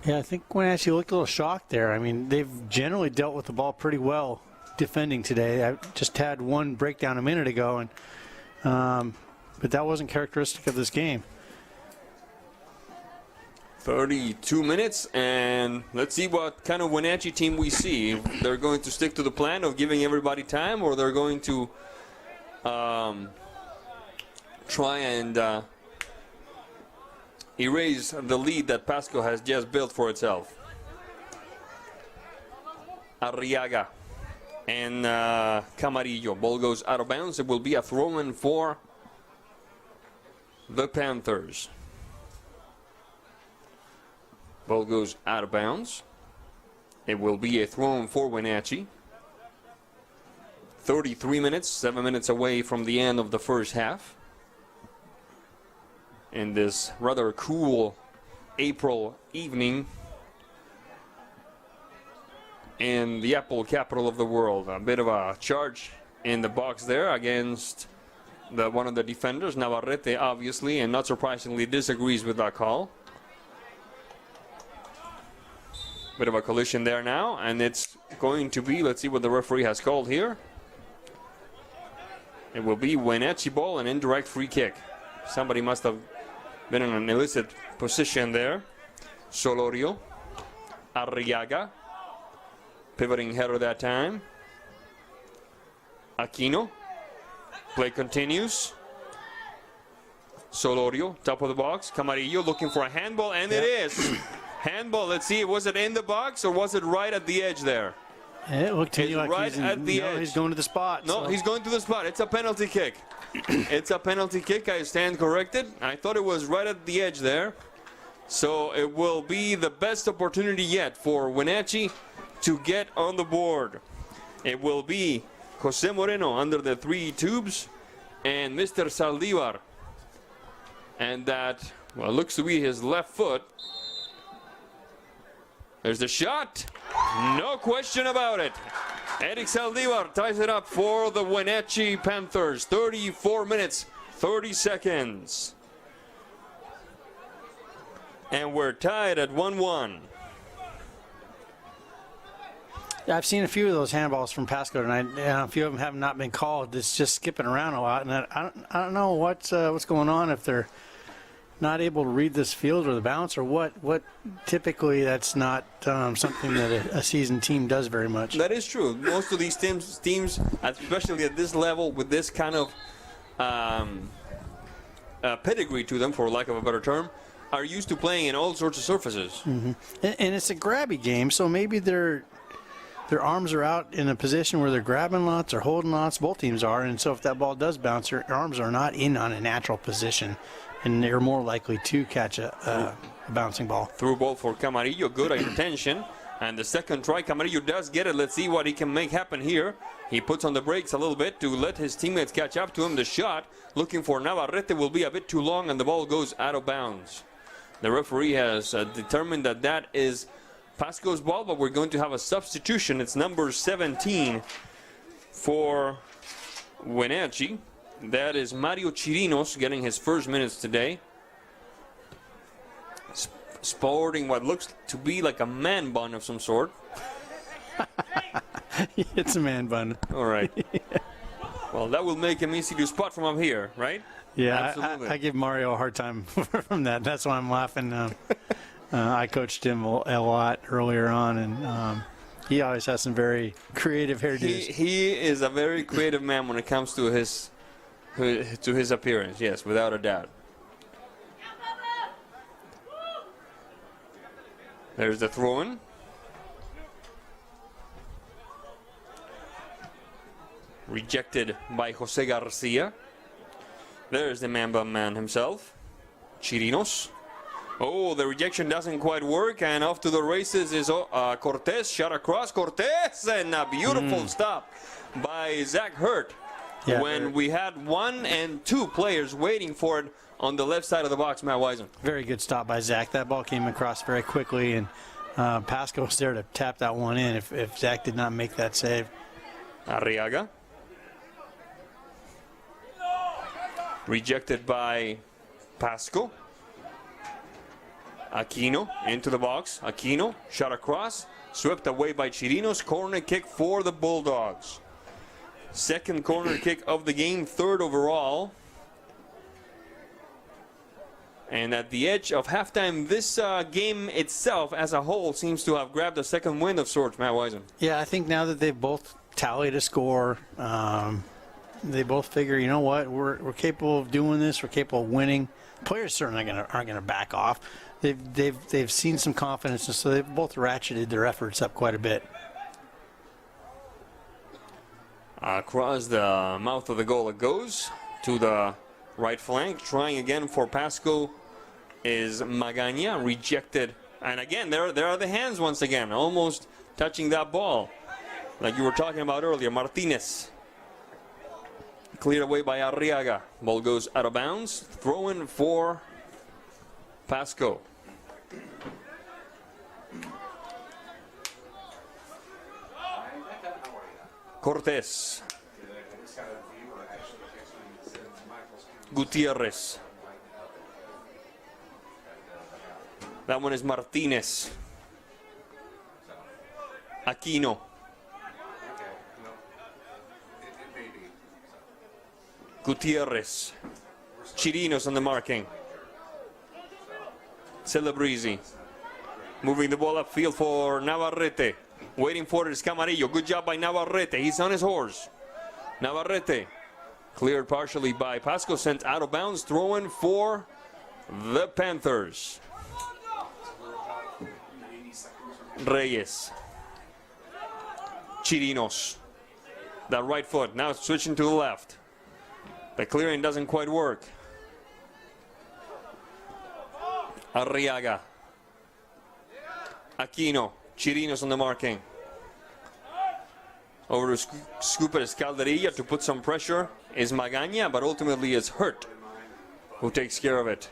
Speaker 3: Yeah, I think Wenatchee looked a little shocked there. I mean, they've generally dealt with the ball pretty well defending today. I just had one breakdown a minute ago, and but that wasn't characteristic of this game.
Speaker 2: 32 minutes, and let's see what kind of Wenatchee team we see. If they're going to stick to the plan of giving everybody time, or they're going to try and erase the lead that Pasco has just built for itself. Arriaga and Camarillo. Ball goes out of bounds. It will be a throw-in for the Panthers. Ball goes out of bounds. It will be a throw-in for Wenatchee. 33 minutes, 7 minutes away from the end of the first half. In this rather cool April evening in the Apple capital of the world. A bit of a charge in the box there against one of the defenders, Navarrete, obviously, and not surprisingly disagrees with that call. Bit of a collision there now, and it's going to be, let's see what the referee has called here. It will be Wenatchee ball, an indirect free kick. Somebody must have Been in an illicit position there. Solorio. Arriaga. Pivoting header that time. Aquino. Play continues. Solorio, top of the box. Camarillo looking for a handball, and it is. Handball, let's see, was it in the box or was it right at the edge there?
Speaker 3: It looked to me like
Speaker 2: right at the edge.
Speaker 3: he's going to the spot.
Speaker 2: No, he's going to the spot. It's a penalty kick. It's a penalty kick. I stand corrected. I thought it was right at the edge there. So it will be the best opportunity yet for Wenatchee to get on the board. It will be Jose Moreno under the 3 tubes and Mr. Saldivar. And that, well, looks to be his left foot. There's the shot. No question about it. Eric Saldivar ties it up for the Wenatchee Panthers. 34 minutes, 30 seconds. And we're tied at 1-1.
Speaker 3: Yeah, I've seen a few of those handballs from Pasco tonight. A few of them have not been called. It's just skipping around a lot, and I don't know what's going on, if they're not able to read this field or the bounce or what. Typically, that's not something that a seasoned team does very much.
Speaker 2: That is true. Most of these teams, especially at this level, with this kind of pedigree to them, for lack of a better term, are used to playing in all sorts of surfaces.
Speaker 3: Mm-hmm. And it's a grabby game, so maybe their arms are out in a position where they're grabbing lots or holding lots. Both teams are, and so if that ball does bounce, their arms are not in on a natural position, and they're more likely to catch a bouncing ball.
Speaker 2: Through ball for Camarillo, good intention. And the second try, Camarillo does get it. Let's see what he can make happen here. He puts on the brakes a little bit to let his teammates catch up to him. The shot, looking for Navarrete, will be a bit too long, and the ball goes out of bounds. The referee has determined that that is Pasco's ball, but we're going to have a substitution. It's number 17 for Wenatchee. That is Mario Chirinos getting his first minutes today. Sporting what looks to be like a man bun of some sort.
Speaker 3: It's a man bun.
Speaker 2: All right. Well, that will make him easy to spot from up here, right?
Speaker 3: Yeah, I give Mario a hard time from that. That's why I'm laughing. I coached him a lot earlier on, and he always has some very creative hairdos.
Speaker 2: He is a very creative man when it comes to his appearance, yes, without a doubt. There's the throw-in. Rejected by Jose Garcia. There's the man-bun man himself, Chirinos. Oh, the rejection doesn't quite work, and off to the races is Cortez. Shot across, Cortez, and a beautiful stop by Zach Hurt.
Speaker 3: Yeah,
Speaker 2: when we had 1 and 2 players waiting for it on the left side of the box, Matt Wiesen.
Speaker 3: Very good stop by Zach. That ball came across very quickly, and Pasco was there to tap that one in if Zach did not make that save.
Speaker 2: Arriaga. Rejected by Pasco. Aquino into the box. Aquino shot across. Swept away by Chirinos. Corner kick for the Bulldogs. Second corner kick of the game. Third overall. And at the edge of halftime, this game itself as a whole seems to have grabbed a second wind of sorts, Matt Wiesen.
Speaker 3: Yeah, I think now that they've both tallied a score, they both figure, you know what, we're capable of doing this. We're capable of winning. Players certainly aren't going to back off. They've seen some confidence, and so they've both ratcheted their efforts up quite a bit.
Speaker 2: Across the mouth of the goal it goes to the right flank. Trying again for Pasco is Magana. Rejected. And again, there are the hands once again, almost touching that ball. Like you were talking about earlier, Martinez. Cleared away by Arriaga. Ball goes out of bounds. Throw in for Pasco. Cortez. Gutierrez. That one is Martinez. Aquino. Gutierrez. Chirinos on the marking. Celebrezzi. Moving the ball upfield for Navarrete. Waiting for it is Camarillo. Good job by Navarrete. He's on his horse. Navarrete cleared partially by Pasco, sent out of bounds, throwing for the Panthers. Reyes. Chirinos. That right foot, now switching to the left. The clearing doesn't quite work. Arriaga. Aquino. Chirinos on the marking. Over to scoop at Escalderilla to put some pressure is Magaña, but ultimately it's Hurt who takes care of it.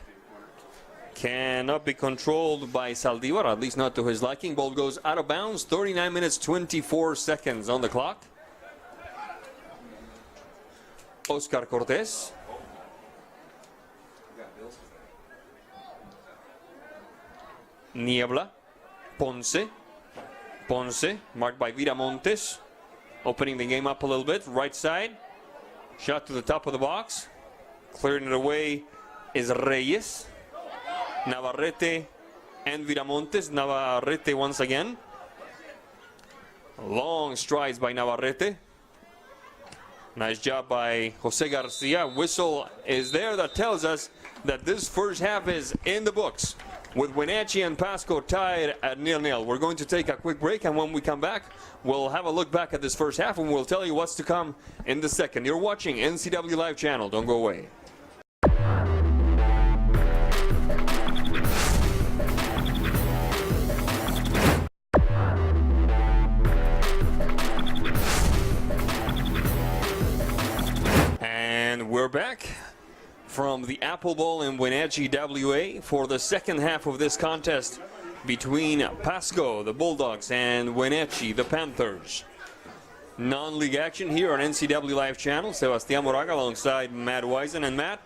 Speaker 2: Cannot be controlled by Saldivar, at least not to his liking. Ball goes out of bounds. 39 minutes, 24 seconds on the clock. Oscar Cortés. Niebla. Ponce. Ponce, marked by Viramontes. Opening the game up a little bit. Right side. Shot to the top of the box. Clearing it away is Reyes. Navarrete and Viramontes. Navarrete once again. Long strides by Navarrete. Nice job by Jose Garcia. Whistle is there that tells us that this first half is in the books, with Wenatchee and Pasco tied at 0-0. We're going to take a quick break, and when we come back, we'll have a look back at this first half, and we'll tell you what's to come in the second. You're watching NCW Live Channel. Don't go away. And we're back from the Apple Bowl in Wenatchee, WA, for the second half of this contest between Pasco, the Bulldogs, and Wenatchee, the Panthers. Non-league action here on NCW Live Channel. Sebastián Moraga alongside Matt Wisen. And Matt,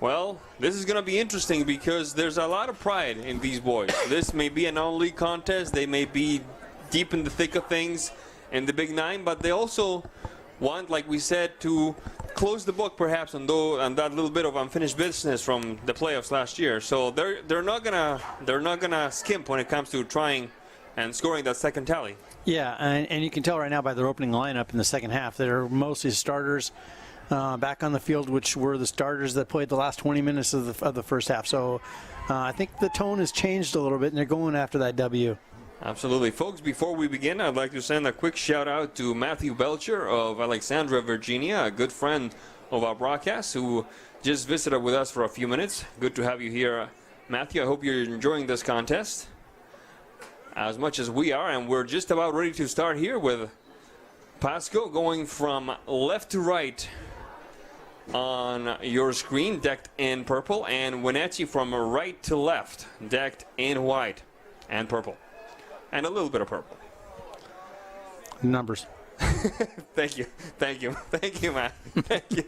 Speaker 2: well, this is going to be interesting because there's a lot of pride in these boys. This may be a non-league contest. They may be deep in the thick of things in the Big Nine, but they also want, like we said, to close the book perhaps on that little bit of unfinished business from the playoffs last year. So they're not gonna skimp when it comes to trying and scoring that second tally.
Speaker 3: Yeah, and you can tell right now by their opening lineup in the second half, they're mostly starters back on the field, which were the starters that played the last 20 minutes of the first half. So I think the tone has changed a little bit, and they're going after that W.
Speaker 2: Absolutely. Folks, before we begin, I'd like to send a quick shout out to Matthew Belcher of Alexandria, Virginia, a good friend of our broadcast who just visited with us for a few minutes. Good to have you here, Matthew. I hope you're enjoying this contest as much as we are, and we're just about ready to start here with Pasco going from left to right on your screen, decked in purple, and Wenatchee from right to left, decked in white and purple. And a little bit of purple.
Speaker 3: Numbers.
Speaker 2: Thank you, Matt. Thank you.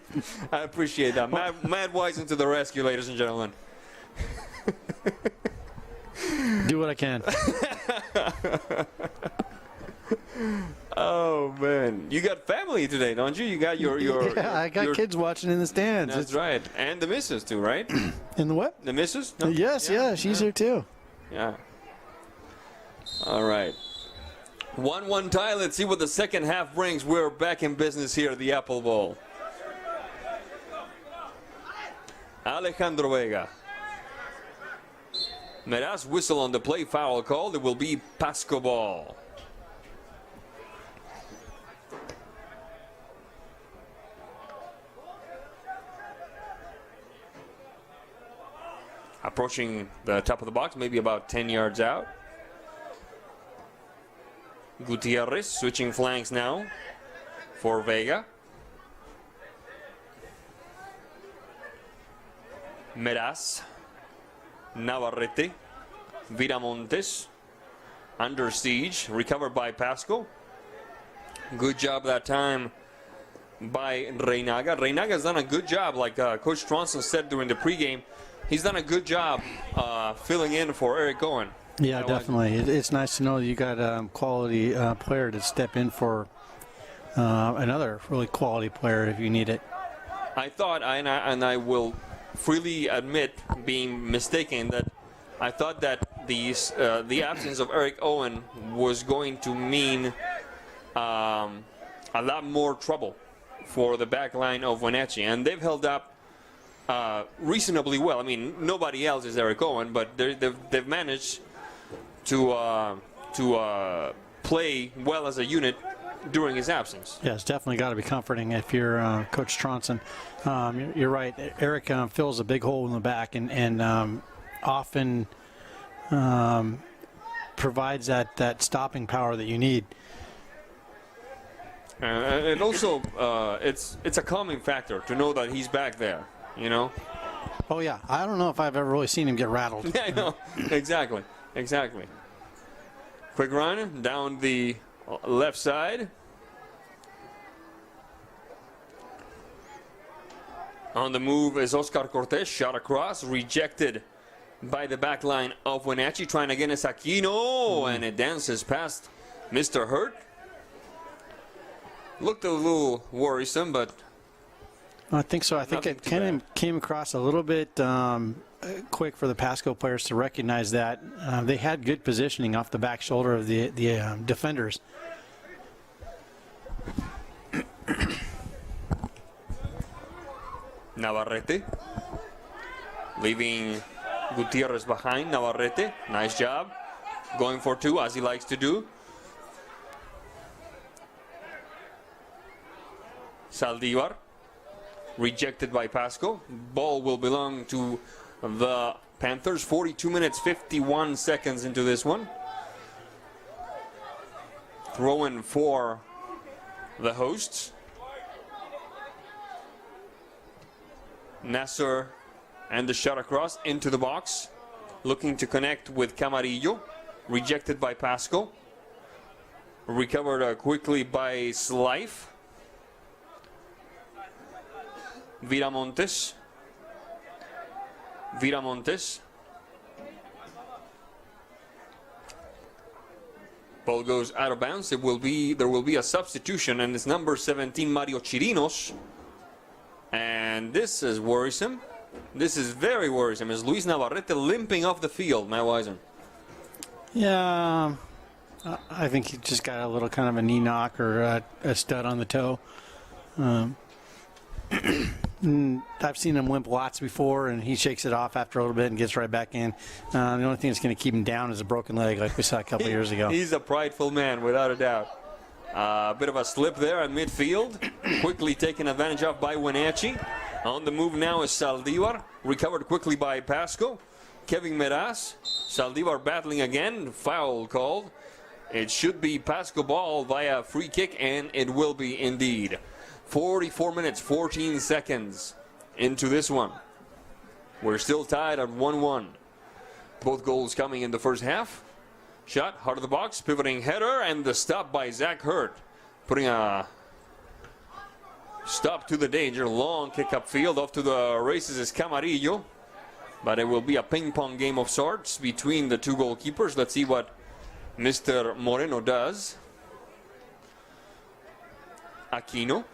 Speaker 2: I appreciate that. Matt Wisen to the rescue, ladies and gentlemen.
Speaker 3: Do what I can.
Speaker 2: Oh man, you got family today, don't you? You got your
Speaker 3: I got kids watching in the stands.
Speaker 2: That's right, and the missus too, right?
Speaker 3: In the what?
Speaker 2: The missus? No?
Speaker 3: Yes, yeah, she's here too.
Speaker 2: Yeah. All right. 1-1 tie. Let's see what the second half brings. We're back in business here at the Apple Bowl. Alejandro Vega. Meraz whistle on the play, foul called. It will be Pasco ball. Approaching the top of the box, maybe about 10 yards out. Gutierrez switching flanks now for Vega. Meraz, Navarrete, Viramontes, under siege, recovered by Pasco. Good job that time by Reinaga. Reinaga done a good job, like Coach Tronson said during the pregame. He's done a good job filling in for Eric Cohen.
Speaker 3: Yeah, definitely. It's nice to know that you got a quality player to step in for another really quality player if you need it.
Speaker 2: I thought, and I will freely admit being mistaken, that I thought that the absence of Eric Owen was going to mean a lot more trouble for the back line of Wenatchee, and they've held up reasonably well. I mean, nobody else is Eric Owen, but they've managed to play well as a unit during his absence.
Speaker 3: Yeah, it's definitely got to be comforting if you're Coach Tronson. You're right. Eric fills a big hole in the back and often provides that stopping power that you need.
Speaker 2: And also, it's a calming factor to know that he's back there, you know?
Speaker 3: Oh, yeah. I don't know if I've ever really seen him get rattled.
Speaker 2: Yeah, I know. Exactly. Quick run down the left side. On the move is Oscar Cortez, shot across, rejected by the back line of Wenatchee. Trying again is Aquino, and it dances past Mr. Hurt. Looked a little worrisome, but
Speaker 3: I think so. I think it kind of came across a little bit quick for the Pasco players to recognize that. They had good positioning off the back shoulder of the defenders.
Speaker 2: Navarrete leaving Gutierrez behind. Navarrete, nice job. Going for two, as he likes to do. Saldivar, rejected by Pasco. Ball will belong to the Panthers. 42 minutes, 51 seconds into this one. Throw-in for the hosts. Nasser and the shot across into the box. Looking to connect with Camarillo. Rejected by Pasco. Recovered quickly by Slife. Viramontes. Ball goes out of bounds. There will be a substitution, and it's number 17, Mario Chirinos. And this is worrisome. This is very worrisome. Is Luis Navarrete limping off the field, Matt Wiesen?
Speaker 3: Yeah, I think he just got a little kind of a knee knock or a stud on the toe. I've seen him limp lots before, and he shakes it off after a little bit and gets right back in. The only thing that's going to keep him down is a broken leg, like we saw a couple of years ago.
Speaker 2: He's a prideful man, without a doubt. A bit of a slip there at midfield. Quickly taken advantage of by Wenatchee. On the move now is Saldivar. Recovered quickly by Pasco. Kevin Meraz. Saldivar battling again. Foul called. It should be Pasco ball via free kick, and it will be indeed. 44 minutes, 14 seconds into this one. We're still tied at 1-1. Both goals coming in the first half. Shot, heart of the box, pivoting header, and the stop by Zach Hurt. Putting a stop to the danger. Long kick upfield. Off to the races is Camarillo. But it will be a ping-pong game of sorts between the two goalkeepers. Let's see what Mr. Moreno does. Aquino.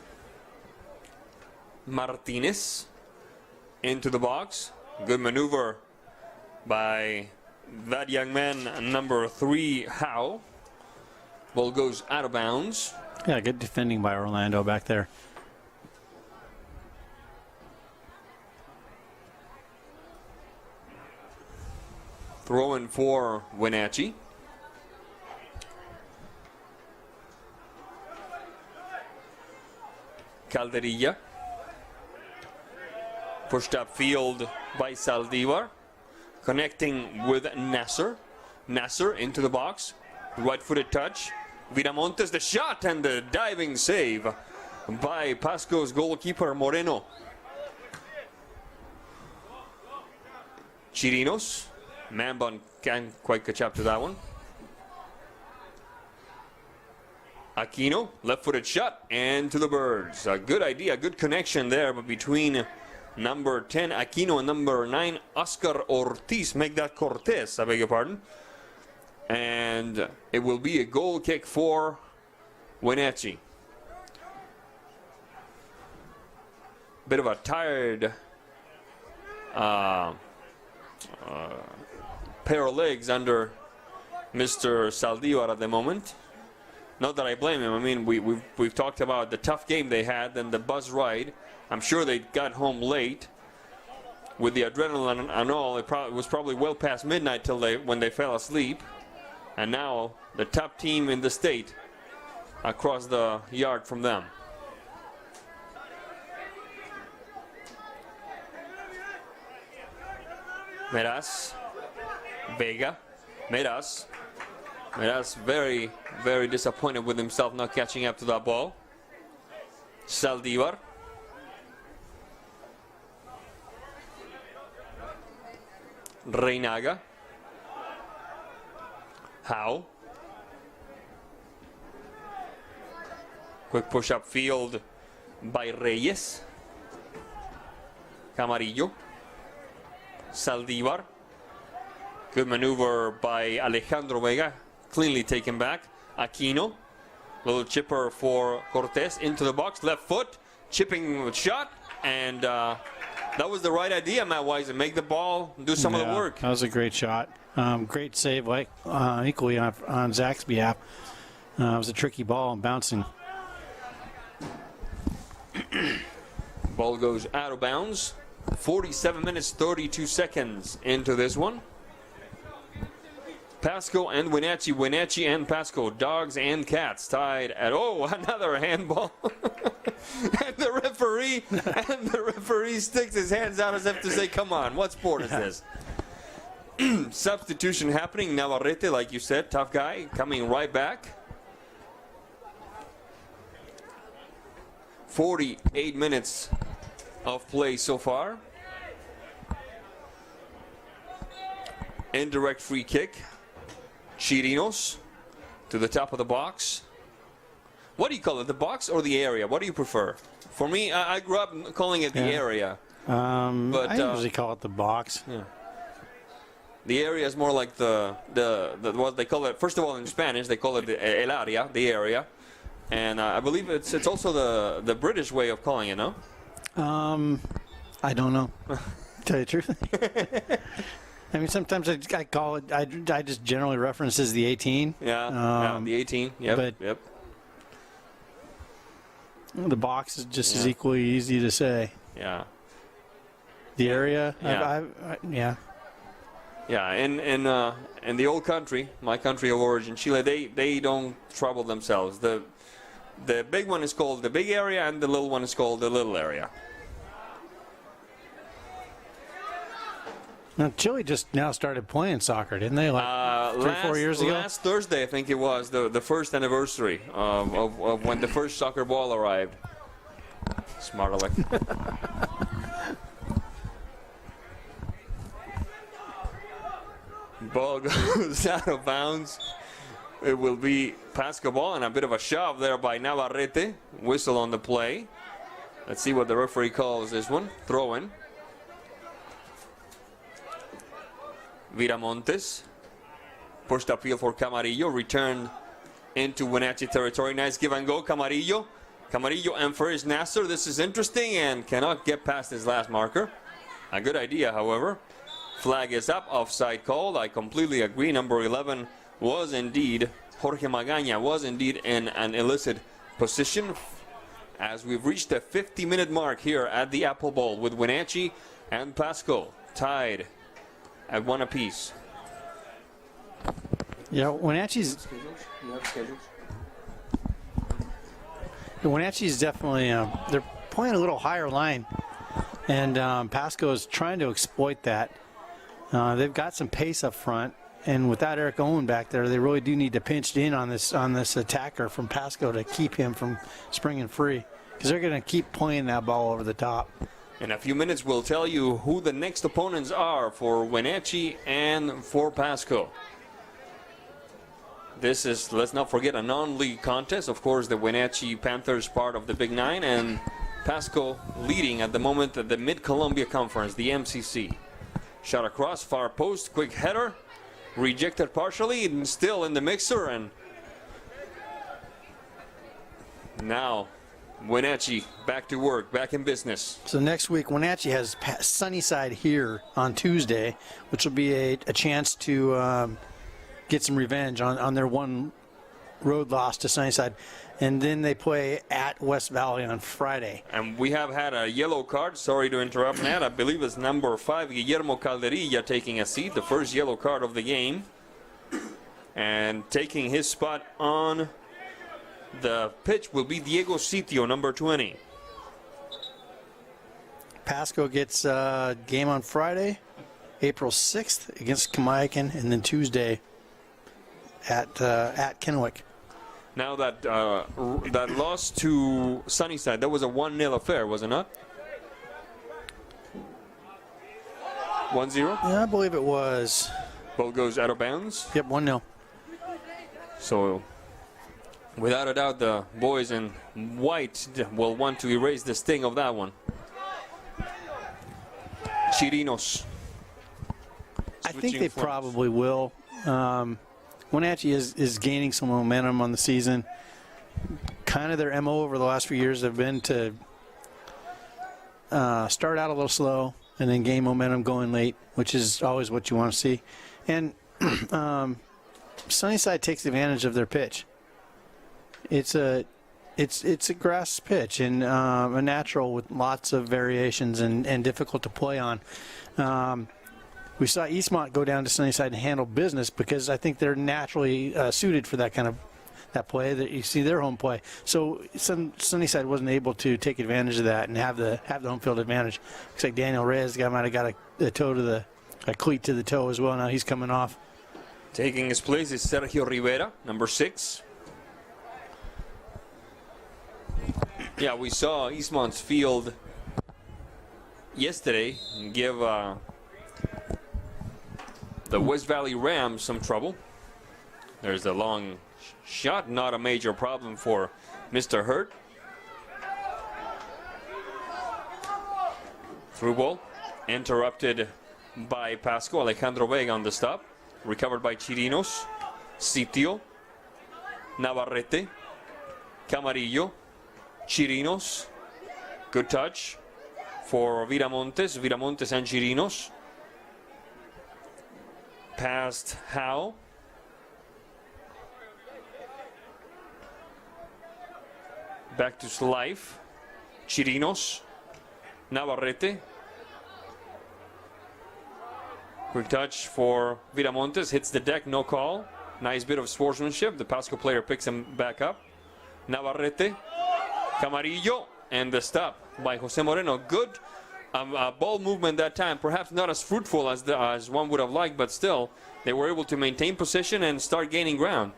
Speaker 2: Martinez into the box. Good maneuver by that young man, number 3, Howe. Ball goes out of bounds.
Speaker 3: Yeah, good defending by Orlando back there.
Speaker 2: Throw-in for Wenatchee. Calderilla. Pushed upfield by Saldivar. Connecting with Nasser. Nasser into the box. Right-footed touch. Viramontes, the shot and the diving save by Pasco's goalkeeper Moreno. Chirinos. Mambon can't quite catch up to that one. Aquino, left-footed shot, and to the birds. A good idea, good connection there, but between number 10, Aquino, and number 9, Oscar Ortiz. Make that Cortez, I beg your pardon. And it will be a goal kick for Wenatchee. Bit of a tired pair of legs under Mr. Saldivar at the moment. Not that I blame him. I mean, we've talked about the tough game they had and the bus ride. I'm sure they got home late with the adrenaline and all. It was probably well past midnight when they fell asleep. And now the top team in the state across the yard from them. Meraz, Vega, Meraz. Meraz very, very disappointed with himself not catching up to that ball. Saldivar. Reinaga. Howe. Quick push up field by Reyes. Camarillo. Saldivar. Good maneuver by Alejandro Vega. Cleanly taken back. Aquino. Little chipper for Cortez into the box. Left foot. Chipping shot. And that was the right idea, Matt Wise, and make the ball do some of the work.
Speaker 3: That was a great shot. Great save, equally on Zach's behalf. It was a tricky ball and bouncing.
Speaker 2: Ball goes out of bounds. 47 minutes, 32 seconds into this one. Pasco and Wenatchee. Wenatchee and Pasco. Dogs and cats tied at, another handball. and the referee sticks his hands out as if to say, come on, what sport is this? Substitution happening. Navarrete, like you said, tough guy, coming right back. 48 minutes of play so far. Indirect free kick. Chirinos to the top of the box. What do you call it, the box or the area? What do you prefer? For me, I grew up calling it the area.
Speaker 3: But I usually call it the box.
Speaker 2: Yeah. The area is more like the what they call it. First of all, in Spanish, they call it el área, the area. And I believe it's also the British way of calling it, no?
Speaker 3: I don't know. Tell you the truth. I mean, sometimes I call it. I just generally reference as the 18.
Speaker 2: Yeah, the 18. Yep. Yep.
Speaker 3: The box is just as equally easy to say.
Speaker 2: Yeah.
Speaker 3: The area.
Speaker 2: Yeah. Yeah, in the old country, my country of origin, Chile, they don't trouble themselves. The big one is called the big area, and the little one is called the little area.
Speaker 3: Now, Chile just now started playing soccer, didn't they? Like 3-4 years ago?
Speaker 2: Last Thursday, I think it was, the first anniversary of when the first soccer ball arrived. Smart aleck. Ball goes out of bounds. It will be Pasco ball, and a bit of a shove there by Navarrete. Whistle on the play. Let's see what the referee calls this one. Throw in. Viramontes pushed upfield for Camarillo, returned into Wenatchee territory. Nice give and go, Camarillo. Camarillo and Faris Nasser. This is interesting and cannot get past his last marker. A good idea, however. Flag is up, offside called. I completely agree. Number 11 was indeed, Jorge Magaña was indeed in an illicit position. As we've reached the 50-minute mark here at the Apple Bowl with Wenatchee and Pasco tied at one apiece.
Speaker 3: Yeah, Wenatchee's definitely they're playing a little higher line, and Pasco is trying to exploit that. They've got some pace up front, and without Eric Owen back there, they really do need to pinch in on this attacker from Pasco to keep him from springing free, because they're going to keep playing that ball over the top.
Speaker 2: In a few minutes, we'll tell you who the next opponents are for Wenatchee and for Pasco. This is, let's not forget, a non-league contest. Of course, the Wenatchee Panthers part of the Big Nine, and Pasco leading at the moment at the Mid-Columbia Conference, the MCC. Shot across, far post, quick header, rejected partially, and still in the mixer. And now Wenatchee back to work, back in business.
Speaker 3: So next week, Wenatchee has Sunnyside here on Tuesday, which will be a chance to get some revenge on their one road loss to Sunnyside. And then they play at West Valley on Friday.
Speaker 2: And we have had a yellow card. Sorry to interrupt, Matt. I believe it's number 5, Guillermo Calderilla, taking a seat. The first yellow card of the game. And taking his spot on the pitch will be Diego Sitio, number 20.
Speaker 3: Pasco gets a game on Friday, April 6th against Kamiakin, and then Tuesday at Kennewick.
Speaker 2: Now that loss to Sunnyside, that was a 1-0 affair, was it not? 1-0?
Speaker 3: Yeah, I believe it was.
Speaker 2: Ball goes out of bounds.
Speaker 3: Yep, 1-0.
Speaker 2: So, without a doubt, the boys in white will want to erase the sting of that one. Chirinos.
Speaker 3: I think they probably will. Wenatchee is gaining some momentum on the season. Kind of their MO over the last few years have been to start out a little slow and then gain momentum going late, which is always what you want to see. And Sunnyside takes advantage of their pitch. It's a grass pitch and a natural with lots of variations and difficult to play on. We saw Eastmont go down to Sunnyside and handle business because I think they're naturally suited for that play that you see their home play. So Sunnyside wasn't able to take advantage of that and have the home field advantage. Looks like Daniel Reyes might have got a cleat to the toe as well. Now he's coming off.
Speaker 2: Taking his place is Sergio Rivera, number 6. Yeah, we saw Eastmont's field yesterday give the West Valley Rams some trouble. There's a long shot, not a major problem for Mr. Hurt. Through ball, interrupted by Pasco. Alejandro Vega on the stop. Recovered by Chirinos. Sitio. Navarrete. Camarillo. Chirinos. Good touch for Viramontes. Viramontes and Chirinos. Past Howe. Back to Slife. Chirinos. Navarrete. Quick touch for Viramontes. Hits the deck, no call. Nice bit of sportsmanship. The Pasco player picks him back up. Navarrete. Camarillo. And the stop by Jose Moreno. Good ball movement that time. Perhaps not as fruitful as one would have liked, but still, they were able to maintain position and start gaining ground.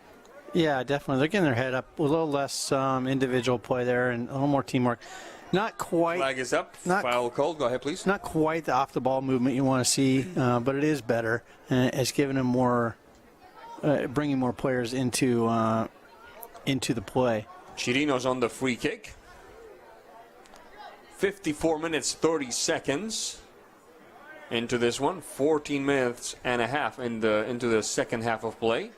Speaker 3: Yeah, definitely. They're getting their head up. A little less individual play there and a little more teamwork. Not quite.
Speaker 2: Flag is up. Foul called. Go ahead, please.
Speaker 3: Not quite the off-the-ball movement you want to see, but it is better. And it's giving them more, bringing more players into the play.
Speaker 2: Chirinos on the free kick. 54 minutes, 30 seconds into this one. 14 minutes and a half into the second half of play.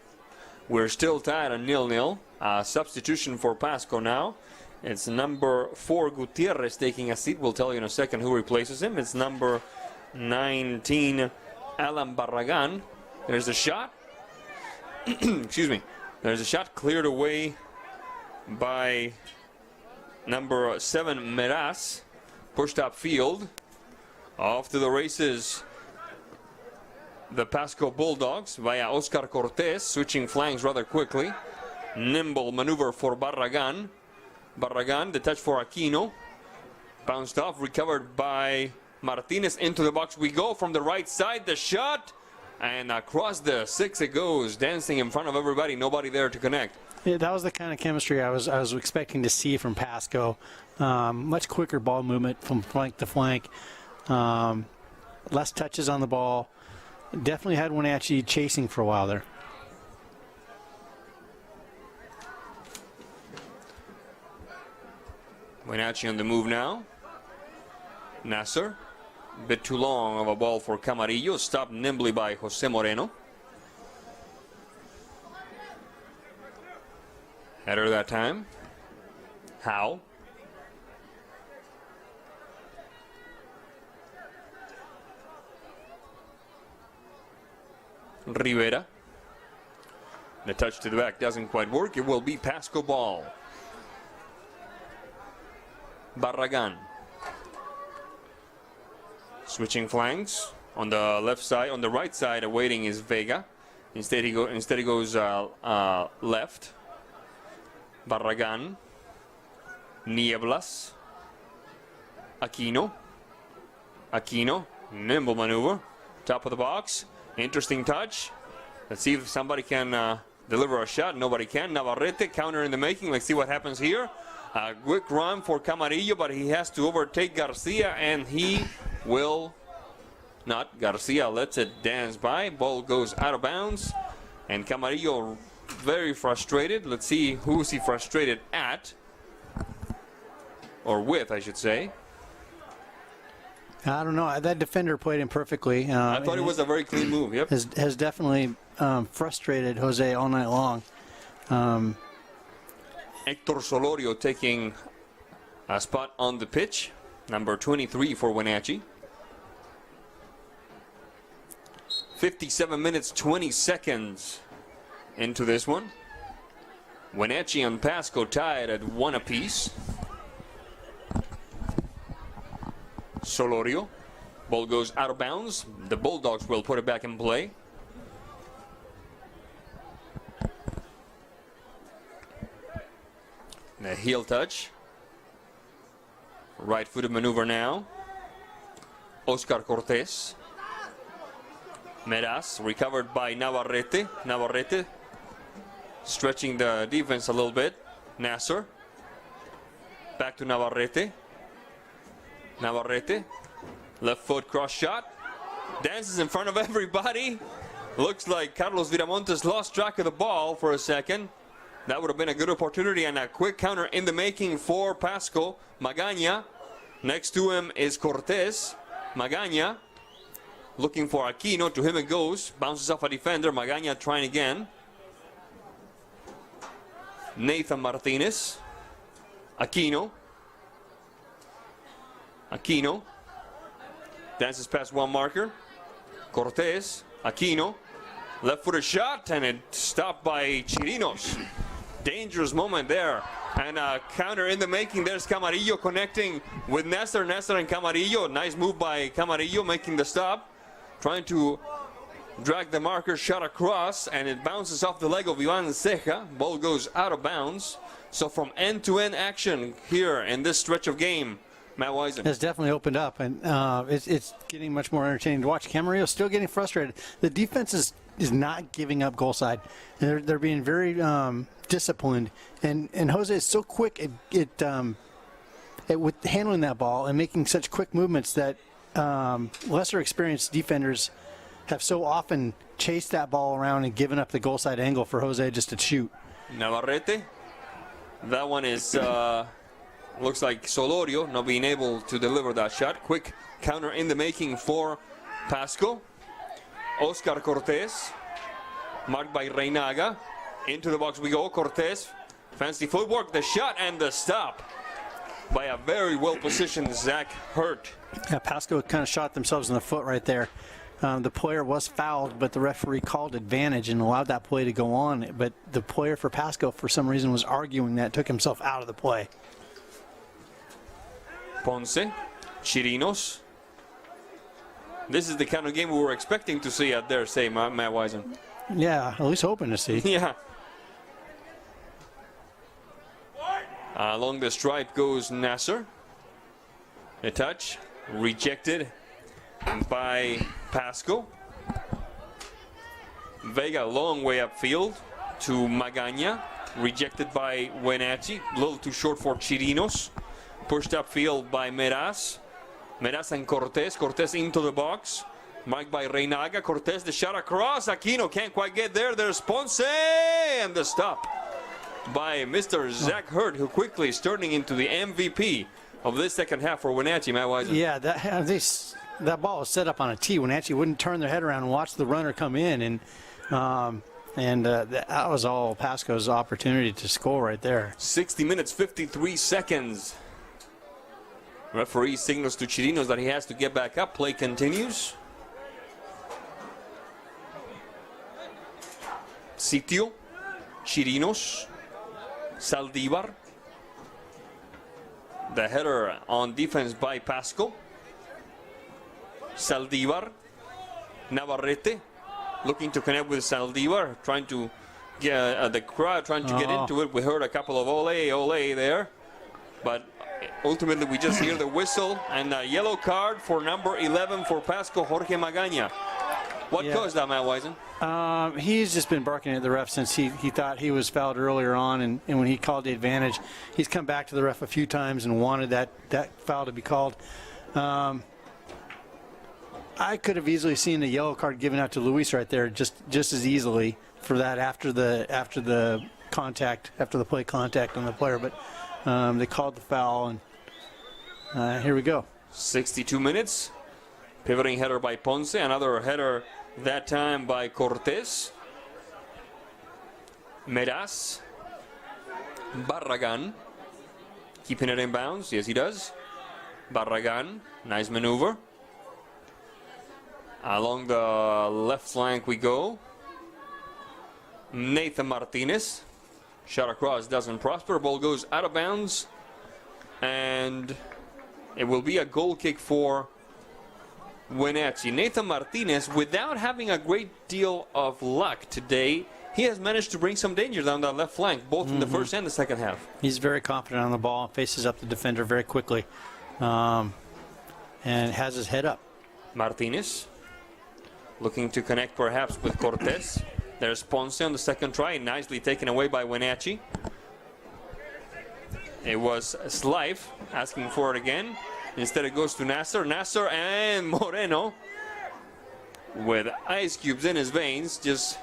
Speaker 2: We're still tied at 0-0. Substitution for Pasco now. It's number 4, Gutierrez, taking a seat. We'll tell you in a second who replaces him. It's number 19, Alan Barragan. There's a shot. Excuse me. There's a shot cleared away by number 7, Meraz. Pushed upfield. Off to the races. The Pasco Bulldogs via Oscar Cortez, switching flanks rather quickly. Nimble maneuver for Barragan. Barragan, the touch for Aquino. Bounced off, recovered by Martinez. Into the box we go from the right side. The shot, and across the 6 it goes, dancing in front of everybody. Nobody there to connect.
Speaker 3: Yeah, that was the kind of chemistry I was expecting to see from Pasco. Much quicker ball movement from flank to flank. Less touches on the ball. Definitely had Wenatchee chasing for a while there.
Speaker 2: Wenatchee on the move now. Nasser. A bit too long of a ball for Camarillo. Stopped nimbly by Jose Moreno. Header that time. Howe. Rivera. The touch to the back doesn't quite work. It will be Pasco ball. Barragan. Switching flanks. On the left side, on the right side, awaiting is Vega. Instead he goes left. Barragan. Nieblas. Aquino. Nimble maneuver. Top of the box. Interesting touch. Let's see if somebody can deliver a shot. Nobody can. Navarrete, counter in the making. Let's see what happens here. A quick run for Camarillo, but he has to overtake Garcia, and he will not. Garcia lets it dance by. Ball goes out of bounds, and Camarillo very frustrated. Let's see who's he frustrated at, or with, I should say.
Speaker 3: I don't know. That defender played him perfectly.
Speaker 2: I thought it was a very clean move. Yep.
Speaker 3: Has definitely frustrated Jose all night long.
Speaker 2: Hector Solorio taking a spot on the pitch. Number 23 for Wenatchee. 57 minutes, 20 seconds into this one. Wenatchee and Pasco tied at 1 apiece. Solorio. Ball goes out of bounds. The Bulldogs will put it back in play. The heel touch. Right-footed maneuver now. Oscar Cortez. Meraz recovered by Navarrete. Navarrete stretching the defense a little bit. Nasser. Back to Navarrete. Navarrete. Left foot cross shot. Dances in front of everybody. Looks like Carlos Viramontes lost track of the ball for a second. That would have been a good opportunity, and a quick counter in the making for Pasco. Magaña. Next to him is Cortez. Magaña looking for Aquino. To him it goes. Bounces off a defender. Magaña trying again. Nathan Martinez. Aquino. Aquino. Dances past one marker. Cortez. Aquino. Left-footed shot, and it stopped by Chirinos. Dangerous moment there. And a counter in the making. There's Camarillo connecting with Nasser. Nasser and Camarillo. Nice move by Camarillo, making the stop. Trying to drag the marker, shot across, and it bounces off the leg of Ivan Ceja. Ball goes out of bounds. So from end-to-end action here in this stretch of game, Matt Wisen.
Speaker 3: It's definitely opened up, and it's getting much more entertaining to watch. Camarillo still getting frustrated. The defense is not giving up goal side. They're being very disciplined, and Jose is so quick at with handling that ball and making such quick movements that lesser experienced defenders have so often chased that ball around and given up the goal side angle for Jose just to shoot.
Speaker 2: Navarrete. That one is looks like Solorio not being able to deliver that shot. Quick counter in the making for Pasco. Oscar Cortez, marked by Reinaga. Into the box we go. Cortez, fancy footwork, the shot and the stop by a very well-positioned Zach Hurt.
Speaker 3: Yeah, Pasco kind of shot themselves in the foot right there. The player was fouled, but the referee called advantage and allowed that play to go on. But the player for Pasco, for some reason, was arguing that, took himself out of the play.
Speaker 2: Ponce, Chirinos. This is the kind of game we were expecting to see out there, say Matt Wisen.
Speaker 3: Yeah, at least hoping to see.
Speaker 2: Yeah. Along the stripe goes Nasser. A touch, rejected by Pasco. Vega, long way upfield to Magaña. Rejected by Wenatchee. A little too short for Chirinos. Pushed upfield by Meraz. Meraz and Cortez. Cortez into the box. Marked by Reinaga. Cortez, the shot across. Aquino can't quite get there. There's Ponce. And the stop by Mr. Zach Hurt, who quickly is turning into the MVP of this second half for Wenatchee. Matt Wisen.
Speaker 3: Yeah, that ball was set up on a tee. Wenatchee wouldn't turn their head around and watch the runner come in. And that was all Pasco's opportunity to score right there.
Speaker 2: 60 minutes, 53 seconds. Referee signals to Chirinos that he has to get back up. Play continues. Sitio, Chirinos, Saldívar. The header on defense by Pasco. Saldívar, Navarrete, looking to connect with Saldívar, trying to get the crowd, trying to get into it. We heard a couple of ole there, but ultimately we just hear the whistle and a yellow card for number 11 for Pasco, Jorge Magaña. What caused that, Matt Wisen?
Speaker 3: He's just been barking at the ref since he thought he was fouled earlier on, and when he called the advantage, he's come back to the ref a few times and wanted that foul to be called. I could have easily seen the yellow card given out to Luis right there, just as easily for that after the play contact on the player, but they called the foul, and here we go.
Speaker 2: 62 minutes. Pivoting header by Ponce, another header that time by Cortés. Meraz. Barragan. Keeping it in bounds. Yes, he does. Barragan. Nice maneuver. Along the left flank we go. Nathan Martinez. Shot across, doesn't prosper. Ball goes out of bounds. And it will be a goal kick for Wenatchee. Nathan Martinez, without having a great deal of luck today, he has managed to bring some danger down that left flank, both in the first and the second half.
Speaker 3: He's very confident on the ball, faces up the defender very quickly, and has his head up.
Speaker 2: Martinez looking to connect perhaps with Cortés. There's Ponce on the second try, nicely taken away by Wenatchee. It was Slife asking for it again. Instead it goes to Nasser. Nasser and Moreno, with ice cubes in his veins, just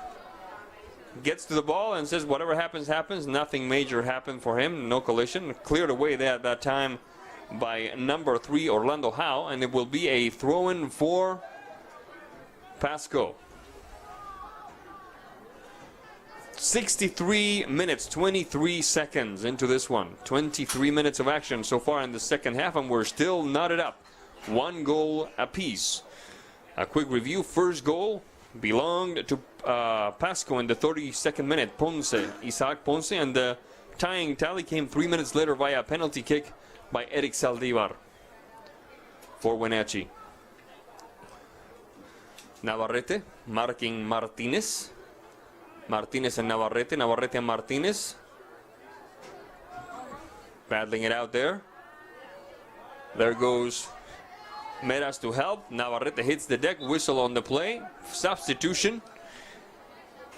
Speaker 2: gets to the ball and says whatever happens, happens. Nothing major happened for him. No collision. Cleared away there at that time by number 3, Orlando Howe. And it will be a throw-in for Pasco. 63 minutes, 23 seconds into this one. 23 minutes of action so far in the second half, and we're still knotted up. 1 goal apiece. A quick review. First goal belonged to Pasco in the 32nd minute. Isaac Ponce, and the tying tally came 3 minutes later via a penalty kick by Eric Saldívar for Wenatchee. Navarrete marking Martinez. Martinez and Navarrete. Navarrete and Martinez. Battling it out there. There goes Meraz to help. Navarrete hits the deck. Whistle on the play. Substitution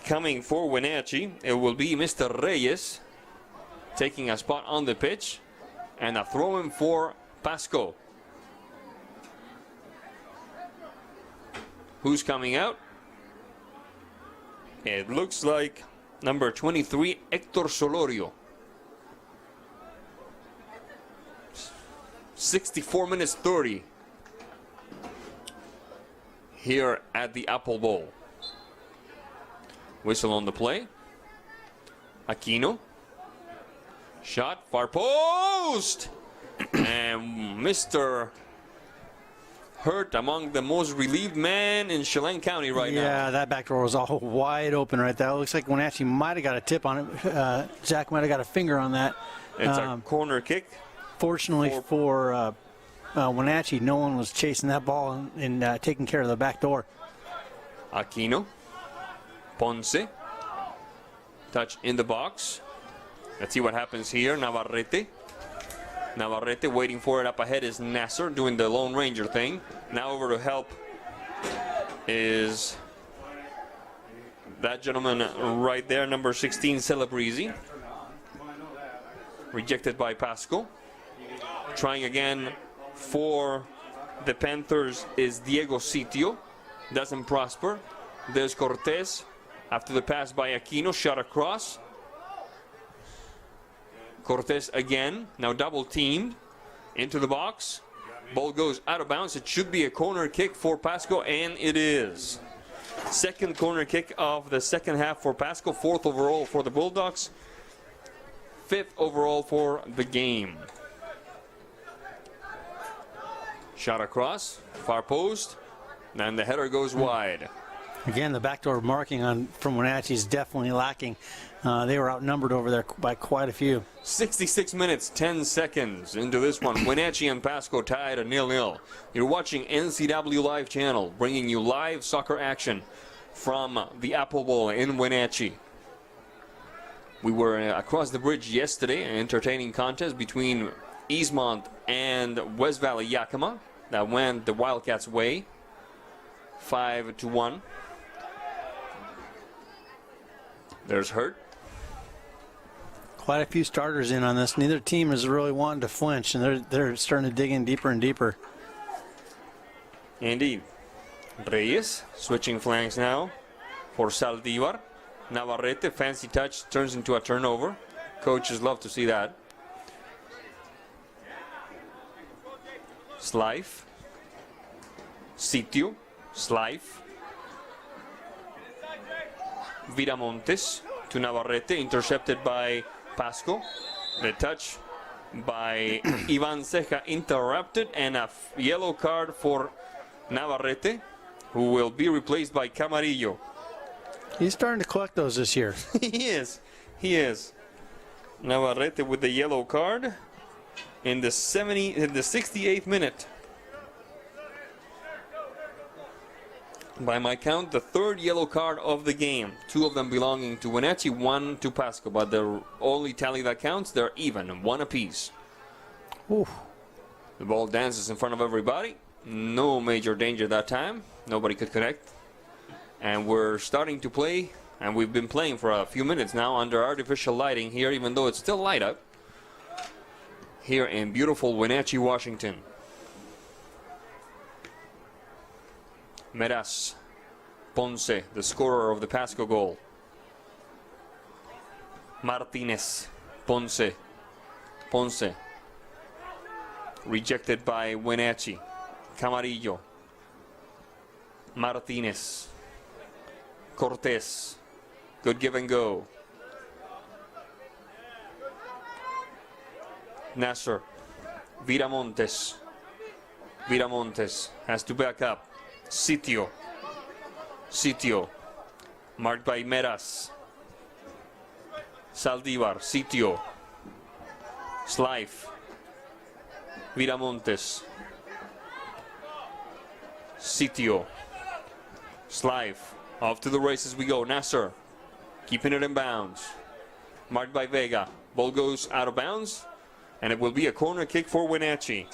Speaker 2: coming for Wenatchee. It will be Mr. Reyes taking a spot on the pitch. And a throw-in for Pasco. Who's coming out? It looks like number 23, Hector Solorio. 64 minutes 30 here at the Apple Bowl. Whistle on the play. Aquino. Shot, far post! And Mr. Hurt among the most relieved man in Chelan County right now.
Speaker 3: Yeah, that back door was all wide open right there. It looks like Wenatchee might have got a tip on it. Zach might have got a finger on that.
Speaker 2: It's a corner kick.
Speaker 3: Fortunately for Wenatchee, no one was chasing that ball and taking care of the back door.
Speaker 2: Aquino. Ponce. Touch in the box. Let's see what happens here. Navarrete. Navarrete waiting for it up ahead is Nasser doing the Lone Ranger thing. Now over to help is that gentleman right there, number 16, Celebrezzi. Rejected by Pasco. Trying again for the Panthers is Diego Sitio. Doesn't prosper. There's Cortés after the pass by Aquino. Shot across. Cortés again, now double teamed into the box. Ball goes out of bounds. It should be a corner kick for Pasco, and it is. Second corner kick of the second half for Pasco. 4th overall for the Bulldogs. 5th overall for the game. Shot across, far post, and the header goes wide.
Speaker 3: Again, the backdoor marking from Wenatchee is definitely lacking. They were outnumbered over there by quite a few.
Speaker 2: 66 minutes, 10 seconds into this one. Wenatchee and Pasco tied at 0-0. You're watching NCW Live Channel, bringing you live soccer action from the Apple Bowl in Wenatchee. We were across the bridge yesterday, an entertaining contest between Eastmont and West Valley Yakima that went the Wildcats' way, 5-1. There's Hurt.
Speaker 3: Quite a few starters in on this. Neither team is really wanting to flinch, and they're starting to dig in deeper and deeper.
Speaker 2: Indeed. Reyes switching flanks now for Saldivar. Navarrete, fancy touch, turns into a turnover. Coaches love to see that. Slife. Sitio. Slife. Viramontes to Navarrete, intercepted by Pasco. The touch by Ivan Ceja interrupted, and a yellow card for Navarrete, who will be replaced by Camarillo.
Speaker 3: He's starting to collect those this year.
Speaker 2: He is. Navarrete with the yellow card in the 68th minute. By my count, the third yellow card of the game. 2 of them belonging to Wenatchee, 1 to Pasco. But the only tally that counts, they're even, 1 apiece.
Speaker 3: Oof.
Speaker 2: The ball dances in front of everybody. No major danger that time. Nobody could connect. And we're starting to play, and we've been playing for a few minutes now under artificial lighting here, even though it's still light up, here in beautiful Wenatchee, Washington. Meras Ponce, the scorer of the Pasco goal. Martinez, Ponce. Rejected by Wenatchee. Camarillo. Martinez. Cortez. Good give and go. Nasser. Viramontes has to back up. Sitio. Marked by Meras. Saldivar. Sitio. Slife. Viramontes. Sitio. Slife. Off to the races we go. Nasser. Keeping it in bounds. Marked by Vega. Ball goes out of bounds. And it will be a corner kick for Wenatchee.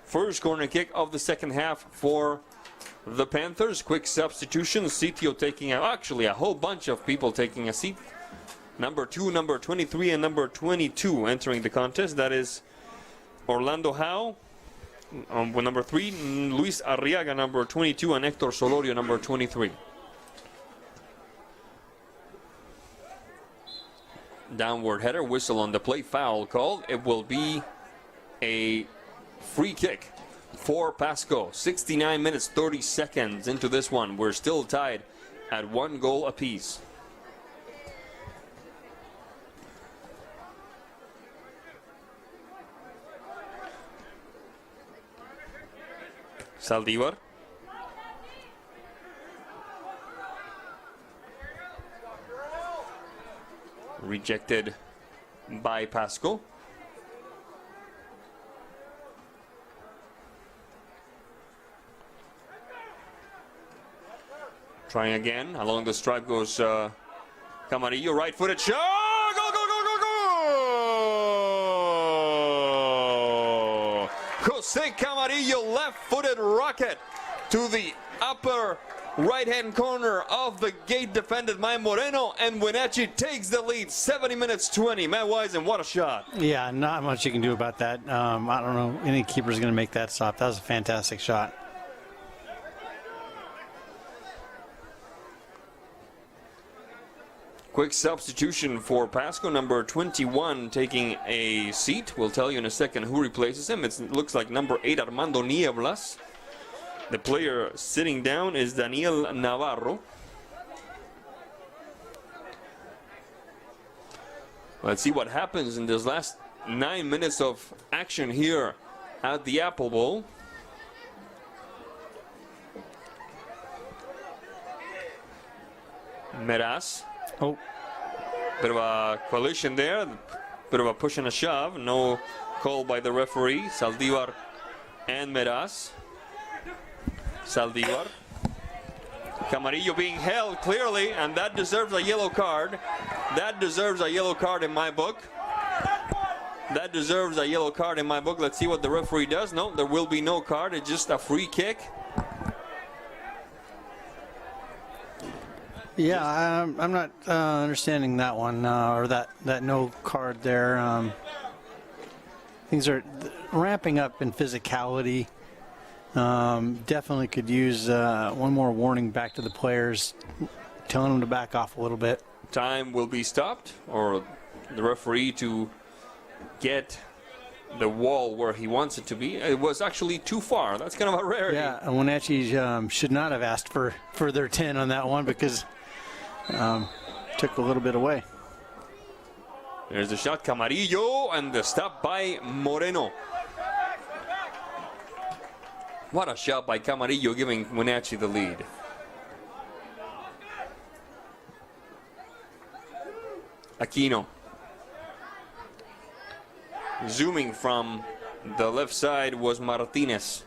Speaker 2: First corner kick of the second half for the Panthers. Quick substitution. Sitio taking out, actually a whole bunch of people taking a seat. Number 2, number 23, and number 22 entering the contest. That is Orlando Howe, with number 3, Luis Arriaga, number 22, and Hector Solorio, number 23. Downward header, whistle on the play, foul called. It will be a free kick for Pasco. 69 minutes, 30 seconds into this one. We're still tied at 1 goal apiece. Saldivar. Rejected by Pasco. Trying again. Along the stripe goes Camarillo. Right-footed shot. Goal, goal, goal, goal, goal! Jose Camarillo, left-footed rocket to the upper right-hand corner of the gate, defended by Moreno, and Wenatchee takes the lead. 70 minutes 20. Matt Wisen, what a shot.
Speaker 3: Yeah, not much you can do about that. I don't know any keeper's going to make that stop. That was a fantastic shot.
Speaker 2: Quick substitution for Pasco, number 21 taking a seat. We'll tell you in a second who replaces him. It looks like number 8, Armando Nieblas. The player sitting down is Daniel Navarro. Let's see what happens in this last 9 minutes of action here at the Apple Bowl. Meraz.
Speaker 3: Oh,
Speaker 2: Bit of a collision there. Bit of a push and a shove. No call by the referee. Saldivar and Meraz. Saldivar. Camarillo being held clearly, and that deserves a yellow card. That deserves a yellow card in my book. That deserves a yellow card in my book. Let's see what the referee does. No, there will be no card. It's just a free kick.
Speaker 3: yeah, I'm not understanding that one, or that no card there. Things are ramping up in physicality. Definitely could use one more warning back to the players, telling them to back off a little bit.
Speaker 2: Time will be stopped, or the referee to get the wall where he wants it to be. It was actually too far. That's kind of a rarity.
Speaker 3: Yeah, and Wenatchee should not have asked for their 10 on that one, because took a little bit away.
Speaker 2: There's the shot, Camarillo, and the stop by Moreno. What a shot by Camarillo, giving Wenatchee the lead. Aquino. Zooming from the left side was Martinez.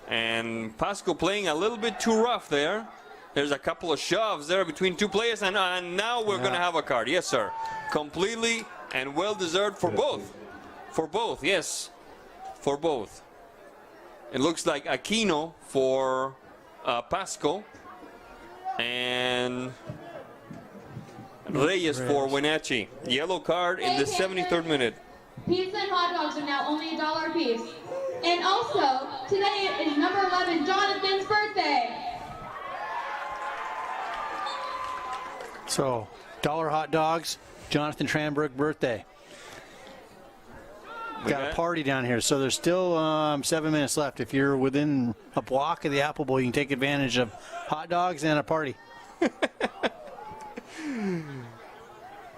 Speaker 2: And Pasco playing a little bit too rough there. There's a couple of shoves there between two players, and now we're going to have a card. Yes, sir. Completely and well-deserved for both. For both, yes. For both. It looks like Aquino for Pasco and Reyes for Wenatchee. Yellow card in the 73rd minute.
Speaker 5: Pizza and hot dogs are now only $1 a piece. And also, today is number 11, Jonathan's birthday.
Speaker 3: So, $1 hot dogs, Jonathan Tranbrook birthday. Got a party down here, so there's still 7 minutes left. If you're within a block of the Apple Bowl, you can take advantage of hot dogs and a party.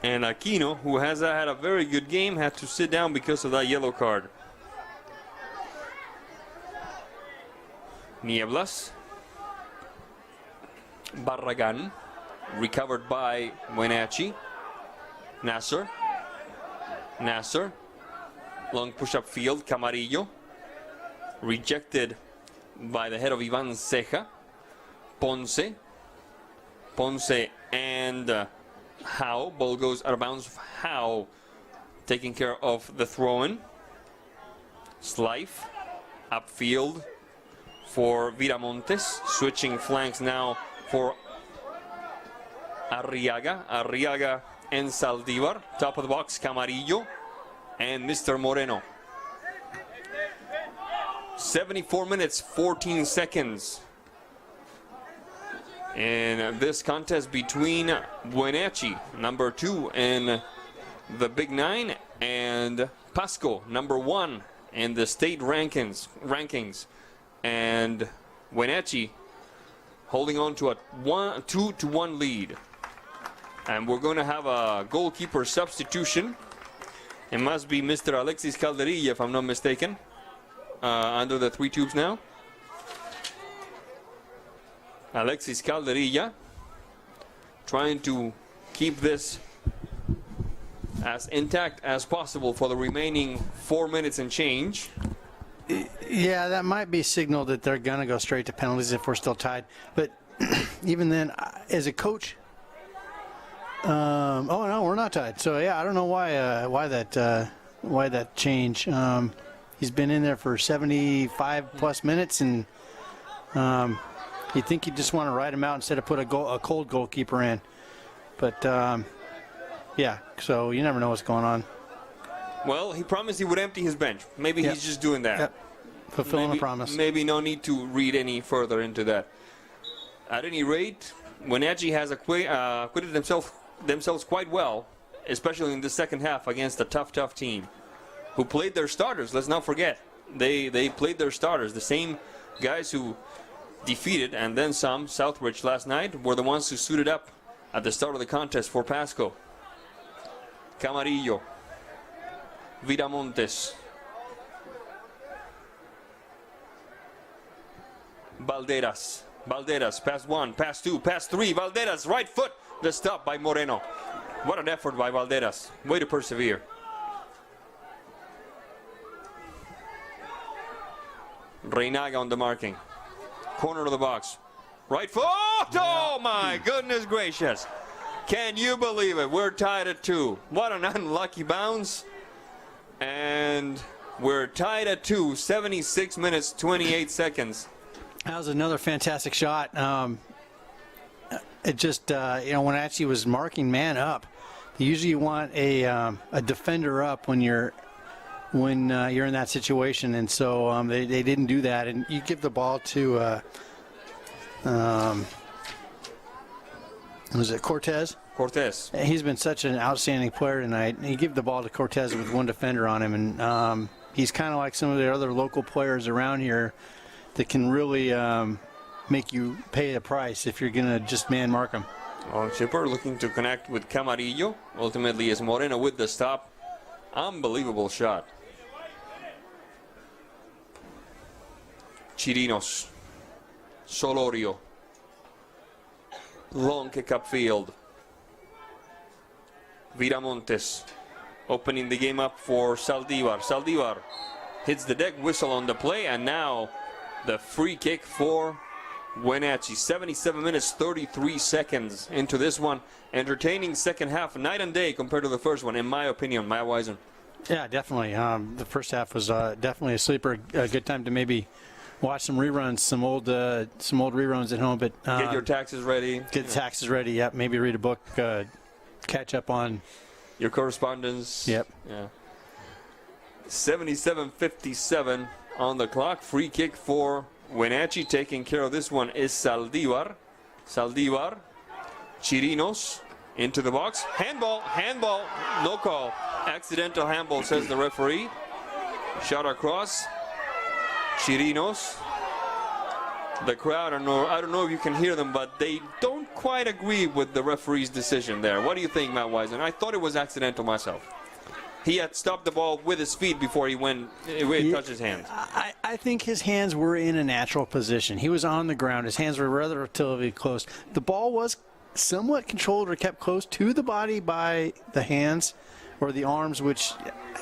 Speaker 2: And Aquino, who has had a very good game, had to sit down because of that yellow card. Nieblas. Barragan. Recovered by Wenatchee. Nasser. Nasser. Long push-up field, Camarillo. Rejected by the head of Ivan Ceja. Ponce. Ponce and Howe. Ball goes out of bounds. Howe taking care of the throw-in. Slife. Upfield for Viramontes. Switching flanks now for Arriaga. Arriaga and Saldivar. Top of the box, Camarillo and Mr. Moreno. 74 minutes, 14 seconds. In this contest between Wenatchee, number 2 in the Big 9, and Pasco, number 1 in the state rankings. And Wenatchee holding on to a 2-1 lead. And we're going to have a goalkeeper substitution. It must be Mr. Alexis Calderilla, if I'm not mistaken, under the 3 tubes now. Alexis Calderilla trying to keep this as intact as possible for the remaining 4 minutes and change.
Speaker 3: Yeah, that might be a signal that they're going to go straight to penalties if we're still tied. But even then, as a coach, oh no, we're not tied. So yeah, I don't know why that change. He's been in there for 75 plus minutes, and you'd think you just want to ride him out instead of put a cold goalkeeper in. But yeah, so you never know what's going on.
Speaker 2: Well, he promised he would empty his bench. Maybe he's just doing that.
Speaker 3: Yep. Fulfilling a promise.
Speaker 2: Maybe no need to read any further into that. At any rate, Wenatchee has acquitted themselves quite well, especially in the second half against a tough team who played their starters. Let's not forget, they played their starters. The same guys who defeated and then some Southbridge last night were the ones who suited up at the start of the contest for Pasco. Camarillo, Viramontes, Valderas, Valderas, pass 1, pass 2, pass 3. Valderas, right foot. The stop by Moreno. What an effort by Valderas. Way to persevere. Reinaga on the marking. Corner of the box. Right foot. Oh my goodness gracious. Can you believe it? We're tied at 2. What an unlucky bounce. And we're tied at 2. 76 minutes, 28 seconds.
Speaker 3: That was another fantastic shot. It just, when Wenatchee was marking man up, usually you want a defender up when you're in that situation, and so they didn't do that. And you give the ball to was it Cortez?
Speaker 2: Cortez.
Speaker 3: He's been such an outstanding player tonight. You give the ball to Cortez with one defender on him, and he's kind of like some of the other local players around here that can really make you pay the price if you're going to just man mark him.
Speaker 2: Chipper looking to connect with Camarillo. Ultimately is Moreno with the stop. Unbelievable shot. Chirinos. Solorio. Long kick upfield. Viramontes opening the game up for Saldivar. Saldivar hits the deck whistle on the play, and now the free kick for Wenatchee. 77 minutes, 33 seconds into this one. Entertaining second half, night and day compared to the first one, in my opinion. Matt Wisen.
Speaker 3: Yeah, definitely. The first half was definitely a sleeper. A good time to maybe watch some reruns, some old reruns at home. But
Speaker 2: get your taxes ready.
Speaker 3: Get the taxes ready. Yep. Maybe read a book. Catch up on
Speaker 2: your correspondence.
Speaker 3: Yep.
Speaker 2: Yeah. 77:57 on the clock. Free kick for Wenatchee. Taking care of this one is Saldivar. Saldivar. Chirinos into the box. Handball. No call. Accidental handball, says the referee. Shot across. Chirinos. The crowd, I don't know if you can hear them, but they don't quite agree with the referee's decision there. What do you think, Matt Wisen? I thought it was accidental myself. He had stopped the ball with his feet before he touched his hands.
Speaker 3: I think his hands were in a natural position. He was on the ground. His hands were relatively close. The ball was somewhat controlled or kept close to the body by the hands or the arms, which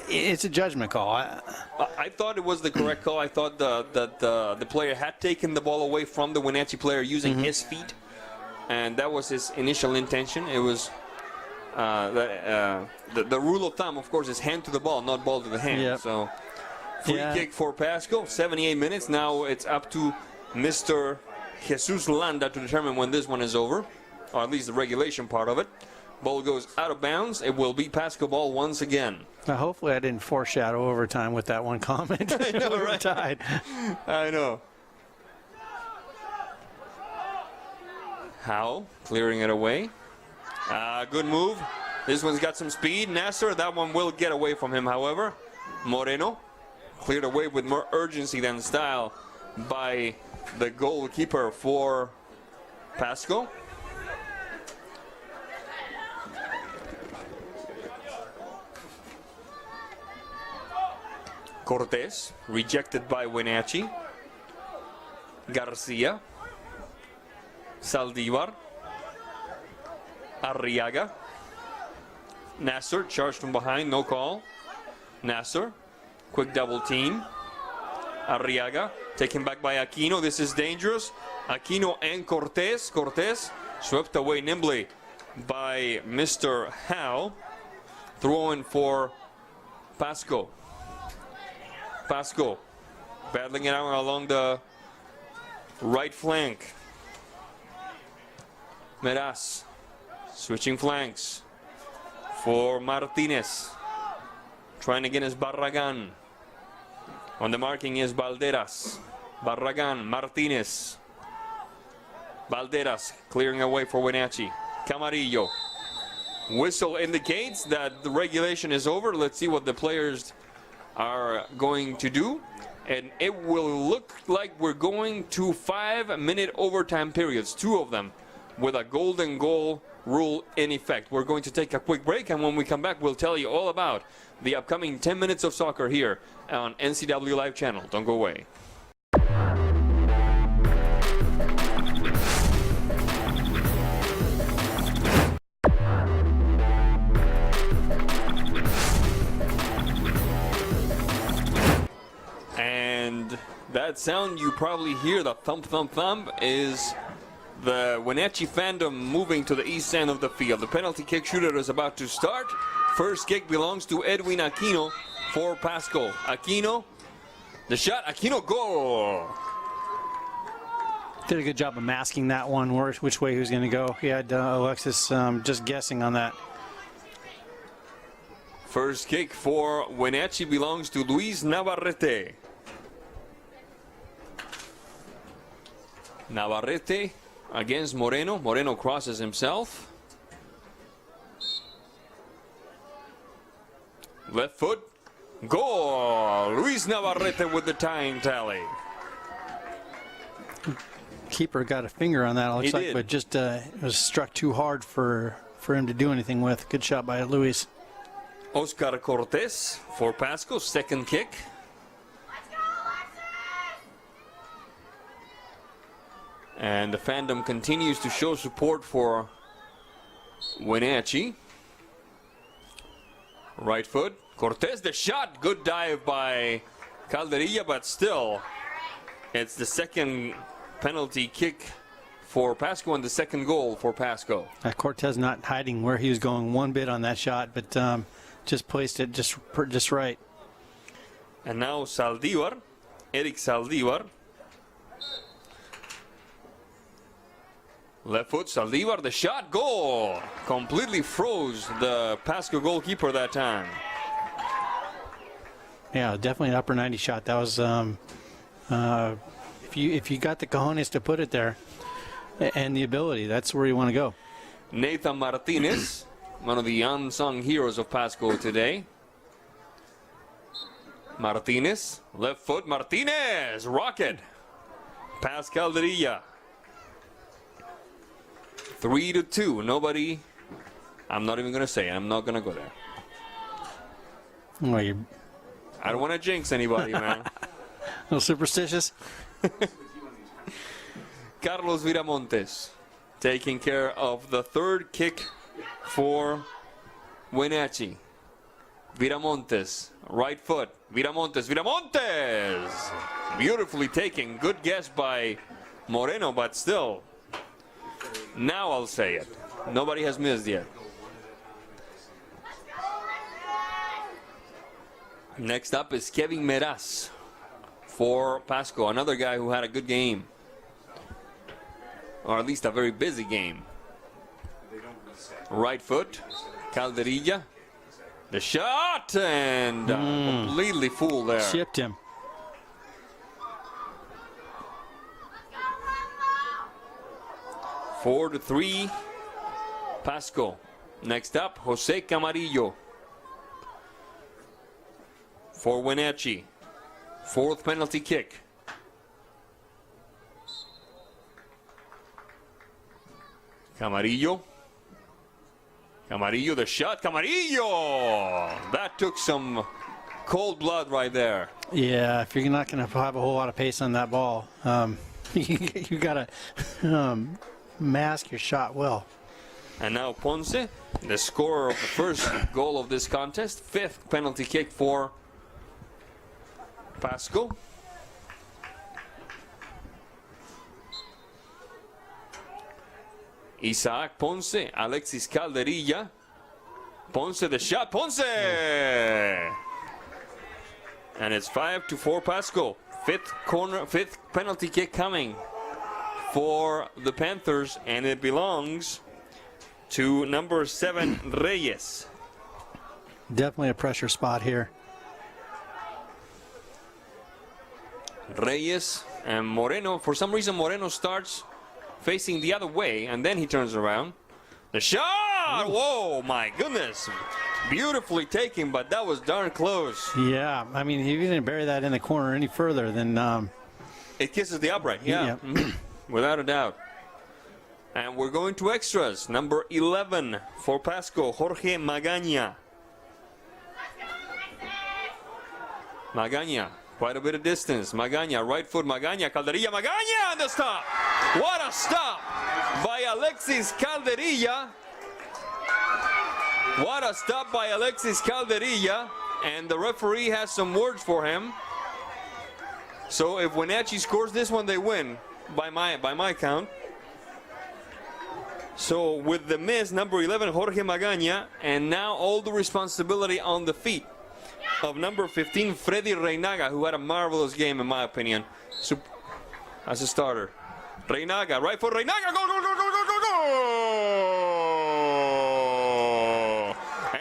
Speaker 3: it's a judgment call.
Speaker 2: I thought it was the correct call. I thought that the player had taken the ball away from the Wenatchee player using his feet, and that was his initial intention. It was the rule of thumb, of course, is hand to the ball, not ball to the hand.
Speaker 3: Yep.
Speaker 2: So free kick for Pasco. 78 minutes. Now it's up to Mr. Jesus Landa to determine when this one is over, or at least the regulation part of it. Ball goes out of bounds. It will be Pasco ball once again.
Speaker 3: Hopefully I didn't foreshadow overtime with that one comment.
Speaker 2: I know, right?
Speaker 3: Tied.
Speaker 2: I know. Howe clearing it away. Good move. This one's got some speed. Nasser, that one will get away from him, however. Moreno cleared away with more urgency than style by the goalkeeper for Pasco. Cortez, rejected by Wenatchee. Garcia. Saldivar. Arriaga. Nasser, charged from behind, no call. Nasser, quick double team. Arriaga, taken back by Aquino. This is dangerous. Aquino and Cortez. Cortez swept away nimbly by Mr. Howe. Throwing for Pasco. Pasco battling it out along the right flank. Meraz switching flanks for Martinez. Trying again is Barragan. On the marking is Valderas. Barragan, Martinez. Valderas clearing away for Wenatchee. Camarillo. Whistle indicates that the regulation is over. Let's see what the players are going to do, and it will look like we're going to 5-minute overtime periods, 2 of them with a golden goal rule in effect. We're going to take a quick break, and when we come back, we'll tell you all about the upcoming 10 minutes of soccer here on NCW Live Channel. Don't go away. And that sound you probably hear, the thump, thump, thump, is the Wenatchee fandom moving to the east end of the field. The penalty kick shooter is about to start. First kick belongs to Edwin Aquino for Pasco. Aquino, the shot, Aquino, goal!
Speaker 3: Did a good job of masking that one, which way he was going to go. He had Alexis just guessing on that.
Speaker 2: First kick for Wenatchee belongs to Luis Navarrete. Navarrete against Moreno. Moreno crosses himself. Left foot. Goal! Luis Navarrete with the tying tally.
Speaker 3: Keeper got a finger on that, it looks like,
Speaker 2: did.
Speaker 3: but just it was struck too hard for him to do anything with. Good shot by Luis.
Speaker 2: Oscar Cortez for Pasco, second kick. And the fandom continues to show support for Wenatchee. Right foot, Cortez, the shot, good dive by Calderilla, but still, it's the second penalty kick for Pasco and the second goal for Pasco.
Speaker 3: Cortez not hiding where he was going one bit on that shot, but just placed it just right.
Speaker 2: And now Saldívar, Eric Saldívar. Left foot, Saldívar, the shot, goal! Completely froze the Pasco goalkeeper that time.
Speaker 3: Yeah, definitely an upper 90 shot. That was if you got the cojones to put it there and the ability, that's where you want to go.
Speaker 2: Nathan Martinez, one of the unsung heroes of Pasco today. Martinez, left foot, Martinez, rocket. Pass Calderilla. 3-2, nobody, I'm not even going to say it. I'm not going to go there.
Speaker 3: Well, you're
Speaker 2: I don't want to jinx anybody, man.
Speaker 3: a little superstitious.
Speaker 2: Carlos Viramontes taking care of the third kick for Wenatchee. Viramontes, right foot. Viramontes. Beautifully taken. Good guess by Moreno, but still. Now I'll say it. Nobody has missed yet. Next up is Kevin Meraz for Pasco, another guy who had a good game. Or at least a very busy game. Right foot, Calderilla. The shot, and completely fooled there.
Speaker 3: Chipped him.
Speaker 2: Four to 3, Pasco. Next up, Jose Camarillo for Wenatchee. Fourth penalty kick. Camarillo, the shot, Camarillo! That took some cold blood right there.
Speaker 3: Yeah, if you're not going to have a whole lot of pace on that ball, you got to mask your shot well.
Speaker 2: And now Ponce, the scorer of the first goal of this contest, fifth penalty kick for Pasco. Isaac Ponce, Alexis Calderilla. Ponce, the shot, Ponce! And it's 5-4 Pasco. Fifth penalty kick coming for the Panthers, and it belongs to number 7, Reyes.
Speaker 3: Definitely a pressure spot here.
Speaker 2: Reyes and Moreno. For some reason, Moreno starts facing the other way, and then he turns around. The shot! Whoa, my goodness. Beautifully taken, but that was darn close.
Speaker 3: Yeah, I mean, if you didn't bury that in the corner any further, then...
Speaker 2: It kisses the upright, yeah. Without a doubt. And we're going to extras. Number 11 for Pasco, Jorge Magaña. Magaña, quite a bit of distance. Magaña, right foot, Magaña, Calderilla, Magaña, and the stop. What a stop by Alexis Calderilla. What a stop by Alexis Calderilla. And the referee has some words for him. So if Wenatchee scores this one, they win by my count. So with the miss, number 11, Jorge Magaña, and now all the responsibility on the feet of number 15, Freddy Reinaga, who had a marvelous game in my opinion as a starter. Reinaga, right for Reinaga, goal, goal, goal, goal, goal, goal, goal!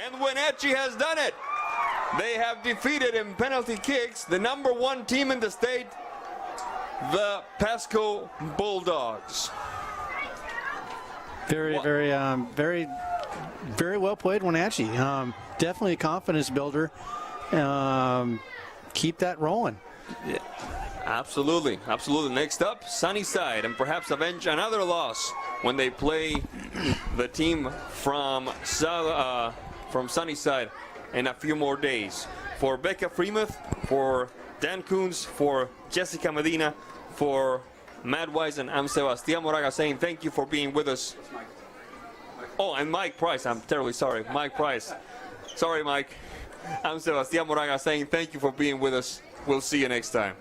Speaker 2: And Wenatchee has done it. They have defeated in penalty kicks the number 1 team in the state, the Pasco Bulldogs.
Speaker 3: Very well played, Wenatchee. Definitely a confidence builder. Keep that rolling.
Speaker 2: Yeah, absolutely. Next up, Sunnyside, and perhaps avenge another loss when they play the team from Sunnyside in a few more days. For Becca Freemuth, for Dan Coons, for Jessica Medina, for Matt Wise, and I'm Sebastián Moraga saying thank you for being with us. Oh, and Mike Price, I'm terribly sorry. Mike Price. Sorry, Mike. I'm Sebastián Moraga saying thank you for being with us. We'll see you next time.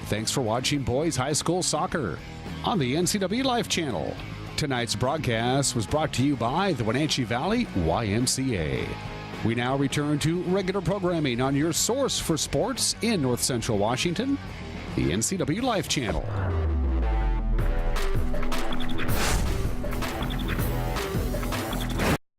Speaker 1: Thanks for watching Boys High School Soccer on the NCW Life Channel. Tonight's broadcast was brought to you by the Wenatchee Valley YMCA. We now return to regular programming on your source for sports in North Central Washington, the NCW Life Channel.